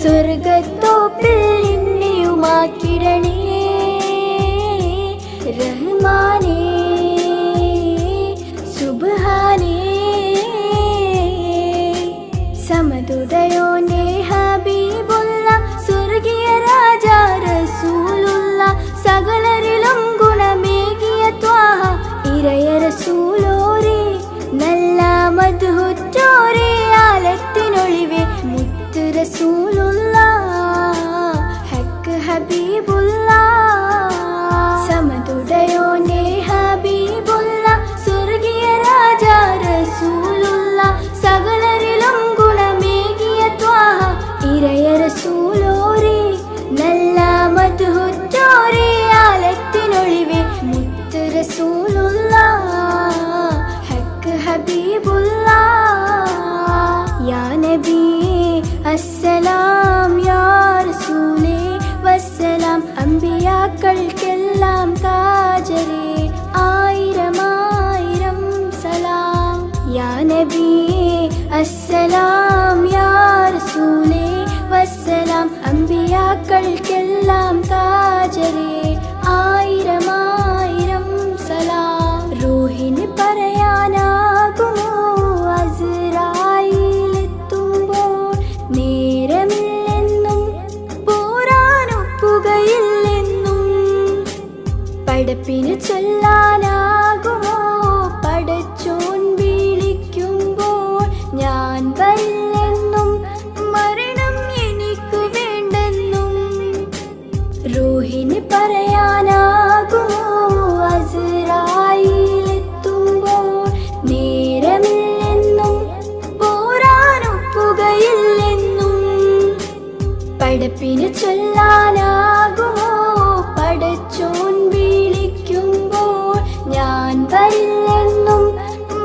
സ്വർഗത്തോപ്പിൽ എന്നെയുമാക്കിടണേ റഹ്മാനേ സുബ്ഹാനേ സമതുദയോന്റെ ഹബീബുള്ള സ്വർഗീയ രാജാ റസൂലുള്ള സകലരിലും ഗുണമേകിയ ത്വാഹ ഇരയ റസൂലോരേ നല്ല മദ്ഹുറ്റോരേ ആലത്തിനൊളിവേ മുത്ത് റസൂലുള്ള ഹക്ക് ഹബീബുള്ള സമതുദയോന്റെ ഹബീബുള്ള സ്വർഗീയ രാജാ റസൂലുള്ള സകലരിലും ഗുണമേകിയ ത്വാഹ ഇരയ റസൂലോരേ നല്ല മദ്ഹുറ്റോരേ ആലത്തിനൊളിവേ മുത്ത് റസൂലുള്ള ഹക്ക് ഹബീബുള്ള യാ നബി അസ്സലാം യാ റസൂലേ വസ്സലാം അമ്പിയാക്കൾക്കെല്ലാം താജരേ ആയിരം ആയിരം സലാം യാ നബി അസ്സലാം യാ റസൂലേ വസ്സലാം അമ്പിയാക്കൾക്കെല്ലാം താജരേ ആയിരം ആയിരം സലാം റൂഹിന് പറയാനാകുമോ അസ്റായീലെത്തുമ്പോൾ നേരമില്ലെന്നും പോരാനൊക്കുകയില്ലെന്നും പടപ്പിന് ചൊല്ലാനാകുമോ പടച്ചോൻ വിളിക്കുമ്പോൾ ഞാൻ വരില്ലെന്നും മരണം എനിക്ക് വേണ്ടെന്നും റൂഹിന് പറയാനാകുമോ അസ്റായീലെത്തുമ്പോൾ നേരമില്ലെന്നും പോരാനൊക്കുകയില്ലെന്നും പടപ്പിന് ചൊല്ലാനാകുമോ പടച്ചോൻ വിളിക്കുമ്പോൾ ഞാൻ വരില്ലെന്നും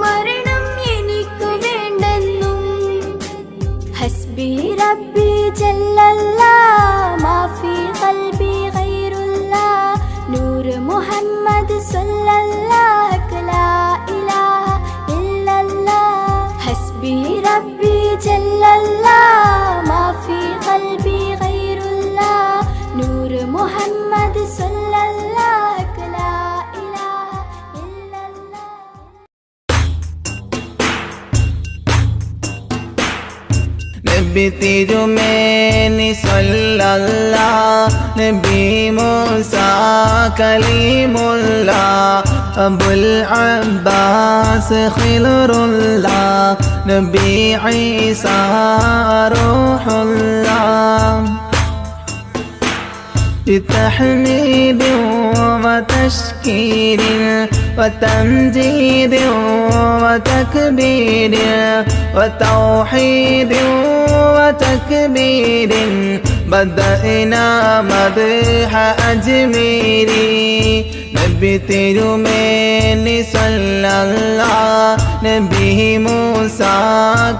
മരണം എനിക്ക് വേണ്ടെന്നും جل الله ما في قلبي غير الله نور محمد صلى الله لا إله إلا الله حسبي ربي جل الله ما في قلبي غير الله نور محمد صلى الله لا إله إلا الله നബി തിരുമേനി സല്ലല്ലാഹ് നബി മൂസ കലീമുല്ലാഹ് അബുൽ അബ്ബാസ് ഖിലറുല്ലാഹ് നബി ഈസ റൂഹുല്ലാഹ് بتحميد وتشكير وتمجيد وتكبير وتوحيد وتكبير بدأنا مدح أجميري നബി തിരുമേനി സല്ലല്ലാഹ് നബി മൂസ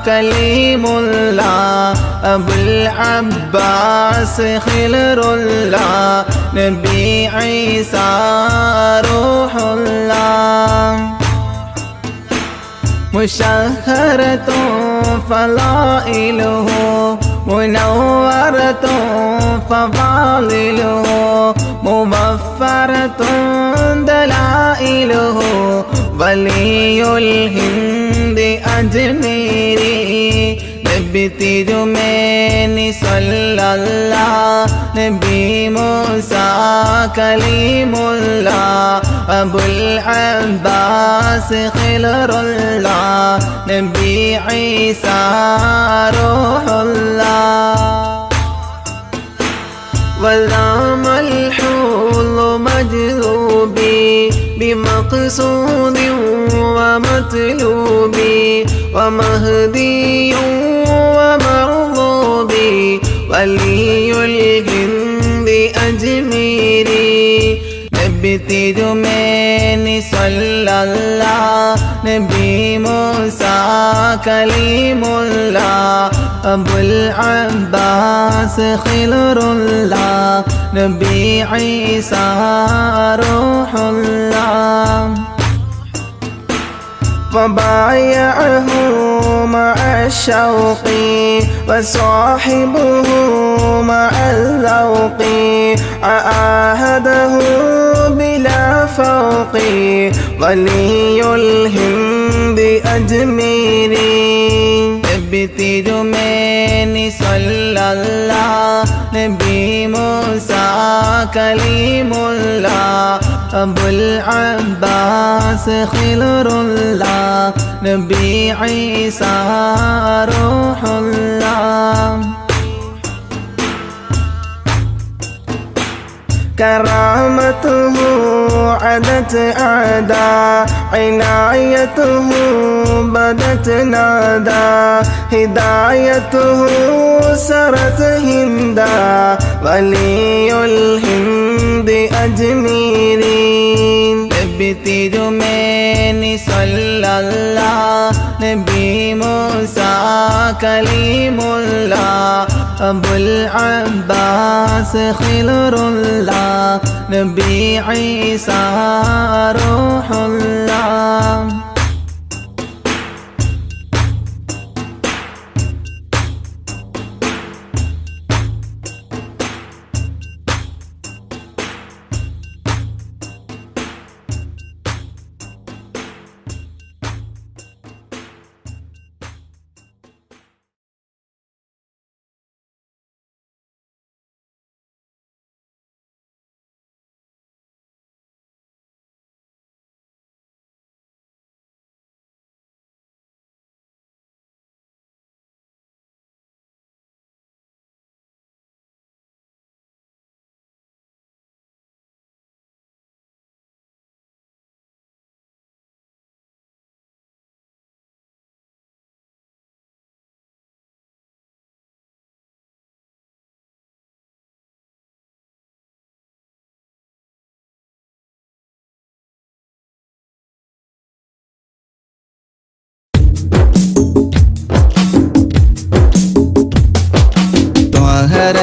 കലീമുല്ലാഹ് അബുൽ അബ്ബാസ് ഖിലറുല്ലാഹ് നബി ഈസ റൂഹുല്ലാഹ് مشهرة فضائله منورة فضائله مبفرة دلائله ولي الهند أجميري നബി തിരുമേനി സല്ലല്ലാഹ് നബി മൂസ കലീമുല്ലാഹ് അബുൽ അബ്ബാസ് ഖിലറുല്ലാഹ് നബി ഈസ റൂഹുല്ലാഹ് وذام الحوض مجذوبي بمقصود ومطلوبي ومهدي ومرغوبي ولي الهند أجميري നബി തിരുമേനി സല്ലല്ലാഹ് നബി മൂസ കലീമുല്ലാഹ് അബുൽ അബ്ബാസ് ഖിലറുല്ലാഹ് നബി ഈസ റൂഹുല്ലാഹ് فبايعه مع الشوق وصاحبه مع الذوق عاهده بلا فوق ولي الهند أجميري നബി തിരുമേനി സല്ലല്ലാഹ് നബി മൂസ കലീമുല്ലാഹ് അബുൽ അബ്ബാസ് ഖിലറുല്ലാഹ് നബി ഈസ റൂഹുല്ലാഹ് كرامته عدت أعداء عنايته بدت نادى هدايته سرت هندا ولي الهند أجميري നബി തിരുമേനി സല്ലല്ലാഹ് നബി മൂസ കലീമുല്ലാഹ് അബുൽ അബ്ബാസ് ഖിലറുല്ലാഹ് നബി ഈസ റൂഹുല്ലാഹ്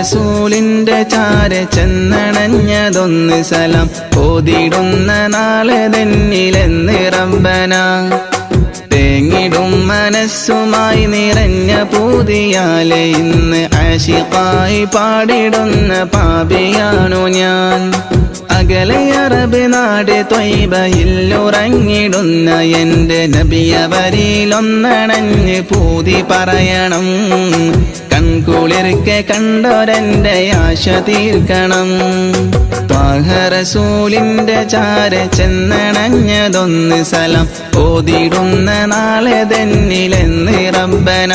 റസൂലിന്റെ ചാര ചെന്നണഞ്ഞതൊന്ന് സലാം ഓതിടുന്ന നാളെ തന്നിലെന്ന് റബ്ബന തേങ്ങിടും മനസ്സുമായി നിറഞ്ഞ പൂതിയാലെ ഇന്ന് ആശിഖായി പാടിടുന്ന പാപിയാണു ഞാൻ അകലെ അറബ് നാട് ത്വയ്ബയിലുറങ്ങിടുന്ന എൻ്റെ നബിയവരിലൊന്നണഞ്ഞ് പൂതി പറയണം കൺകുളിർക്കെ കണ്ടോരെൻ്റെ ആശ തീർക്കണം ത്വാഹ റസൂലിന്റെ ചാര ചെന്നണഞ്ഞതൊന്ന് സലാം ഓതിടുന്ന നാളെ തന്നിലെന്ന് റബ്ബന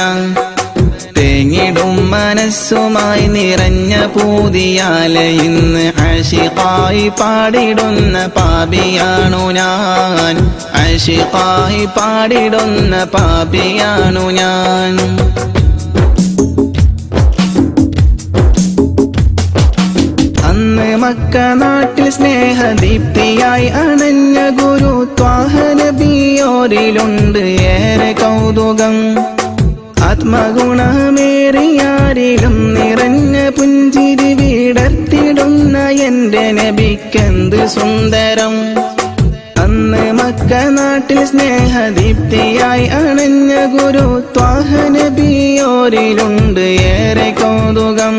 തേങ്ങിടും മനസ്സുമായി നിറഞ്ഞ പൂതിയാലെ ഇന്ന് ആശിഖായി പാടിടുന്ന പാപിയാണു ഞാൻ ആശിഖായി പാടിടുന്ന പാപിയാണു ഞാൻ അന്ന് മക്ക നാട്ടിൽ സ്നേഹദീപ്തിയായി അണഞ്ഞ ഗുരു ത്വാഹ നബിയോരിലുണ്ട് ഏറെ കൗതുകം ആത്മഗുണമേറിയാരിലും നിറഞ്ഞ പുഞ്ചിരി വിടർത്തിടുന്ന എൻ്റെ നബിക്കെന്ത് സുന്ദരം അന്ന് മക്ക നാട്ടിൽ സ്നേഹദീപ്തിയായി അണഞ്ഞ ഗുരു ത്വാഹ നബിയോരിലുണ്ട് ഏറെ കൗതുകം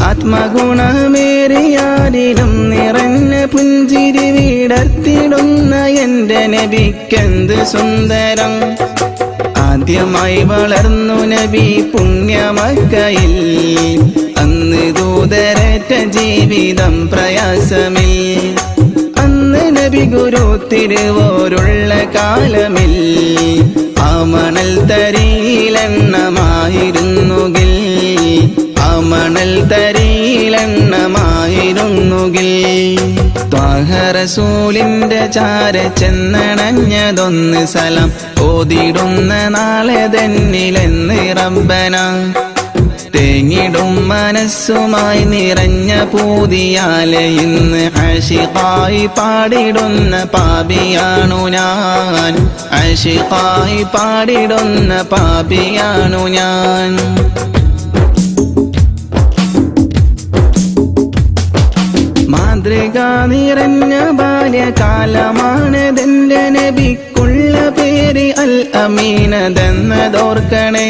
ആത്മഗുണമേറിയാരിലും നിറഞ്ഞ പുഞ്ചിരി വിടർത്തിടുന്ന എൻ്റെ നബിക്കെന്ത് സുന്ദരം ആദ്യമായി വളർന്നു നബി പുണ്യമക്കയിൽ അന്ന് ദൂതരറ്റ ജീവിതം പ്രയാസമിൽ അന്ന് നബി ഗുരു തിരുവോരുള്ള കാലമിൽ ആ മണൽ തരിയിലെണ്ണമായിരുന്നുകിൽ ആ മണൽ തരിയിലെണ്ണമായിരുന്നുകിൽ ത്വാഹ റസൂലിന്റെ ചാര ചെന്നണഞ്ഞതൊന്ന് സലാം ഓതിടുന്ന നാളെ തന്നിലെന്ന് റബ്ബന തേങ്ങിടും മനസ്സുമായി നിറഞ്ഞ പൂതിയാലെ ഇന്ന് ആശിഖായി പാടിടുന്ന പാപിയാണു ഞാൻ ആശിഖായി പാടിടുന്ന പാപിയാണു ഞാൻ മാതൃക നിറഞ്ഞ ബാല്യകാലമാണതെന്റെ നബിക്കുള്ള പേര് അൽ അമീനതെന്നതോർക്കണേ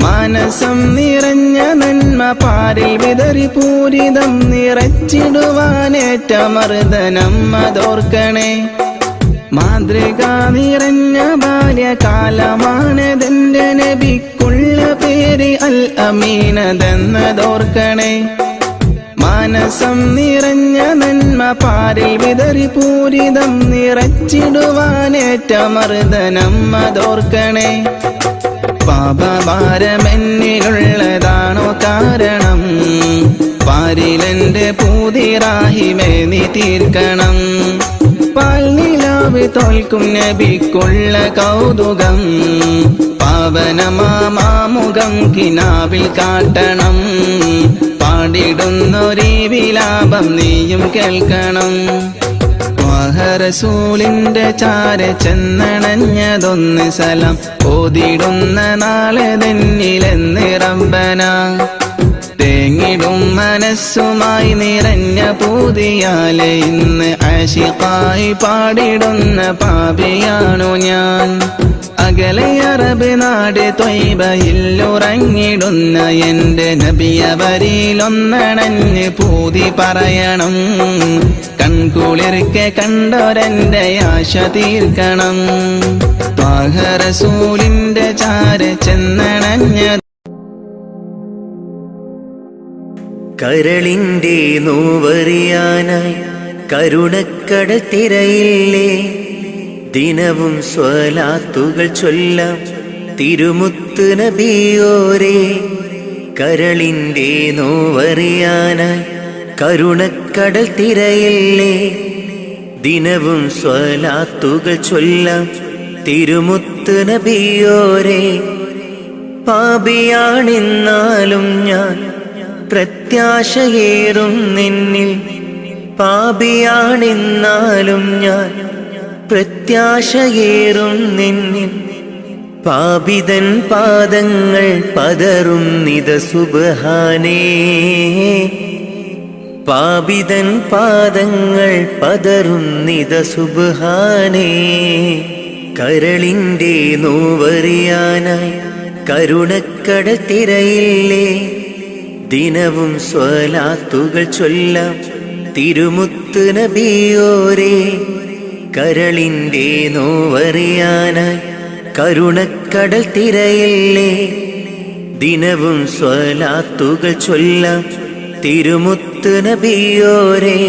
മാനസം നിറഞ്ഞ നന്മ പാരിൽ വിതറി പൂരിതം നിറച്ചിടുവാനേറ്റ മർദ്ദനം അതോർക്കണേ മാതൃക നിറഞ്ഞ ബാല്യകാലമാണതെന്റെ നബിക്കുള്ള പേര് അൽ അമീനതെന്നതോർക്കണേ മാനസം നിറഞ്ഞ നന്മ പാരിൽ വിതറി പൂരിതം നിറച്ചിടുവാനേറ്റ മർദ്ദനം അതോർക്കണേ പാപഭാരമെന്നിലുള്ളതാണോ കാരണം പാരിലെന്റെ പൂതിറാഹിമേ നീ തീർക്കണം പാൽ നിലാവ് തോൽക്കും നബിക്കുള്ള കൗതുകം പാവനമാമുഖം കിനാവിൽ കാട്ടണം പാടിടുന്നൊരീ വിലാപം നീയും കേൾക്കണം ത്വാഹ റസൂലിന്റെ ചാര ചെന്നണഞ്ഞതൊന്ന് സലാം ഓതിടുന്ന നാളെ തന്നിലെന്ന് റബ്ബന തേങ്ങിടും മനസ്സുമായി നിറഞ്ഞ പൂതിയാലെ ഇന്ന് ആശിഖായി പാടിടുന്ന പാപിയാണു ഞാൻ അകലെ അറബ് നാട് ത്വയ്ബയിലുറങ്ങിടുന്ന എൻ്റെ നബിയവരിലൊന്നണഞ്ഞ് പൂതി പറയണം കൺകുളിർക്കെ കണ്ടോരെൻ്റെ ആശ തീർക്കണം ത്വാഹ റസൂലിന്റെ ചാര ചെന്നണഞ്ഞ കരളിൻ്റെ നോവറിയാനായി കരുണക്കടൽ തിരയില്ലേ ദിനവും സ്വലാത്തുകൾ ചൊല്ലാം തിരുമുത്ത് നബിയോരേ കരളിൻ്റെ നോവറിയാനായി കരുണക്കടൽ തിരയില്ലേ ദിനവും സ്വലാത്തുകൾ ചൊല്ലാം തിരുമുത്ത് നബിയോരേ പാപിയാണെന്നാലും ഞാൻ പ്രത്യാശയേറും നിന്നിൽ പാപിയാണെന്നാലും ഞാൻ പ്രത്യാശയേറും നിന്നിൽ പാപിതൻ പാദങ്ങൾ പതറുന്നിത സുബ്ഹാനേ. പാപിതൻ പാദങ്ങൾ പതറുന്നിത സുബ്ഹാനേ. കരളിൻ്റെ നോവറിയാനായി കരുണക്കടൽ തിരയില്ലേ. ദിനവും സ്വലാത്തുകൾ ചൊല്ലാം തിരുമുത്ത് നബിയോരേ. കരളിൻ്റെ നോവറിയാനായി കരുണക്കടൽ തിരയില്ലേ. ദിനവും സ്വലാത്തുകൾ ചൊല്ലാം തിരുമുത്ത് നബിയോരേ.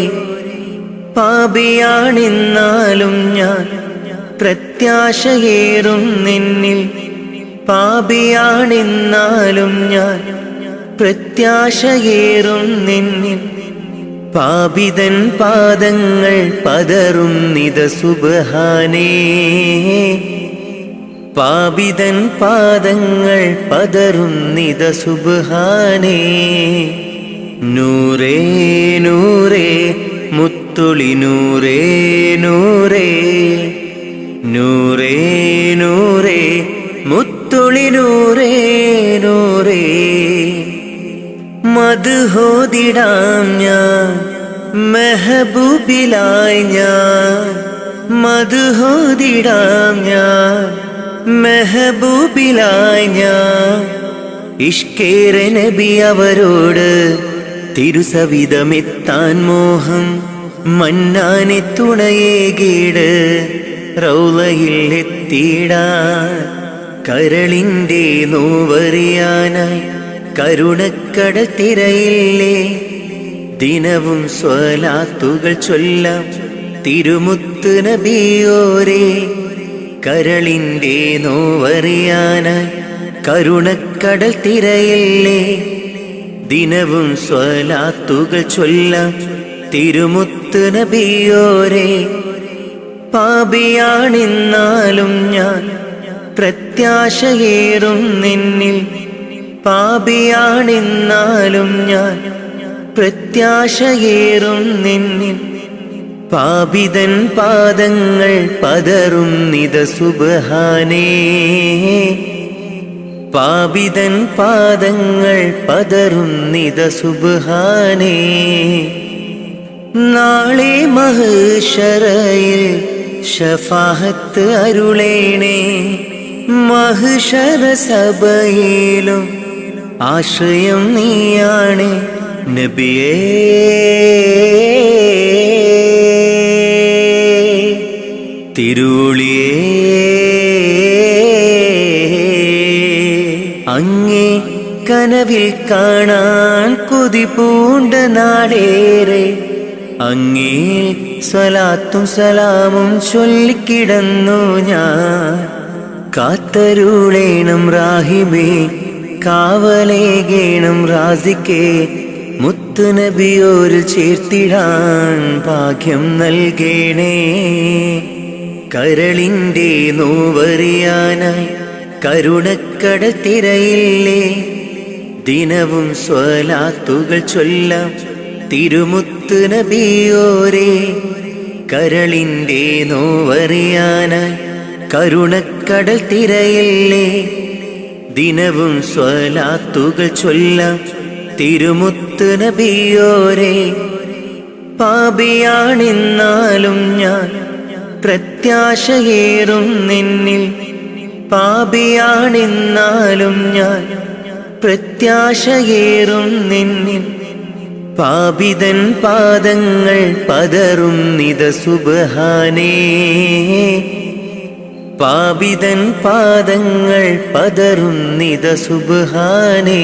പാപിയാണെന്നാലും ഞാൻ പ്രത്യാശയേറും നിന്നിൽ. പാപിയാണെന്നാലും ഞാൻ പ്രത്യാശയേറും നിന്നിൽ. പാപിതൻ പാദങ്ങൾ പതറുന്നിത സുബ്ഹാനേ. പാപിതൻ പാദങ്ങൾ പതറുന്നിത സുബ്ഹാനേ. നൂറേ നൂറേ മുത്തുളി നൂറേ നൂറേ. നൂറേ നൂറേ മുത്തുളി നൂറേ നൂറേ. മദ്ഹോദിടാം ഞാൻ മെഹബൂബിലായി ഞാൻ. മദ്ഹോദിടാം ഞാൻ മെഹബൂബിലായി ഞാൻ. ഇഷ്കേറെ നബി അവരോട് തിരുസവിധമെത്താൻ മോഹം. മന്നാനെ തുണയേകീട് റൗളയിൽ എത്തിയിടാൻ. കരളിൻ്റെ നോവറിയാനായി കരുണക്കടൽ തിരയില്ലേ. ദിനവും സ്വലാത്തുകൾ ചൊല്ലാം തിരുമുത്ത് നബിയോരേ. കരളിൻ്റെ നോവറിയാനായി കരുണക്കടൽ തിരയില്ലേ. ദിനവും സ്വലാത്തുകൾ ചൊല്ലാം തിരുമുത്ത് നബിയോരേ. പാപിയാണെന്നാലും ഞാൻ പ്രത്യാശയേറും നിന്നിൽ. പാപിയാണെന്നാലും ഞാൻ പ്രത്യാശയേറും നിന്നിൽ. പാപിതൻ പാദങ്ങൾ പതറുന്നിത സുബ്ഹാനേ. പാപിതൻ പാദങ്ങൾ പതറുന്നിത സുബ്ഹാനേ. നാളെ മഹ്ശറയിൽ ശഫാഅത്ത് അരുളേണേ. മഹ്ശറ സഭയിലും ആശ്രയം നീയാണ് നബിയേ. തിരുളിയേ അങ്ങേ കനവിൽ കാണാൻ കൊതി പൂണ്ട നാടേറെ. അങ്ങേ സ്വലാത്തും സലാമും ചൊല്ലിക്കിടന്നു ഞാൻ. കാത്തരുളേണം റാഹിബേ കാവലേകേണം റാസിക്കേ. മുത്ത് നബിയോരിൽ ചേർത്തിടാൻ ഭാഗ്യം നൽകേണേ. കരളിൻ്റെ നോവറിയാനായി കരുണക്കടൽ തിരയില്ലേ. ദിനവും സ്വലാത്തുകൾ ചൊല്ലാം തിരുമുത്ത് നബിയോരേ. കരളിൻ്റെ നോവറിയാനായി കരുണക്കടൽ തിരയില്ലേ. ദിനവും സ്വലാത്തുകൾ ചൊല്ലാം തിരുമുത്ത് നബിയോരേ. പാപിയാണെന്നാലും ഞാൻ പ്രത്യാശയേറും നിന്നിൽ. പാപിയാണെന്നാലും ഞാൻ പ്രത്യാശയേറും നിന്നിൽ. പാപിതൻ പാദങ്ങൾ പതറുന്നിത സുബ്ഹാനേ. പാപിതൻ പാദങ്ങൾ പതറുന്നിത സുബ്ഹാനേ.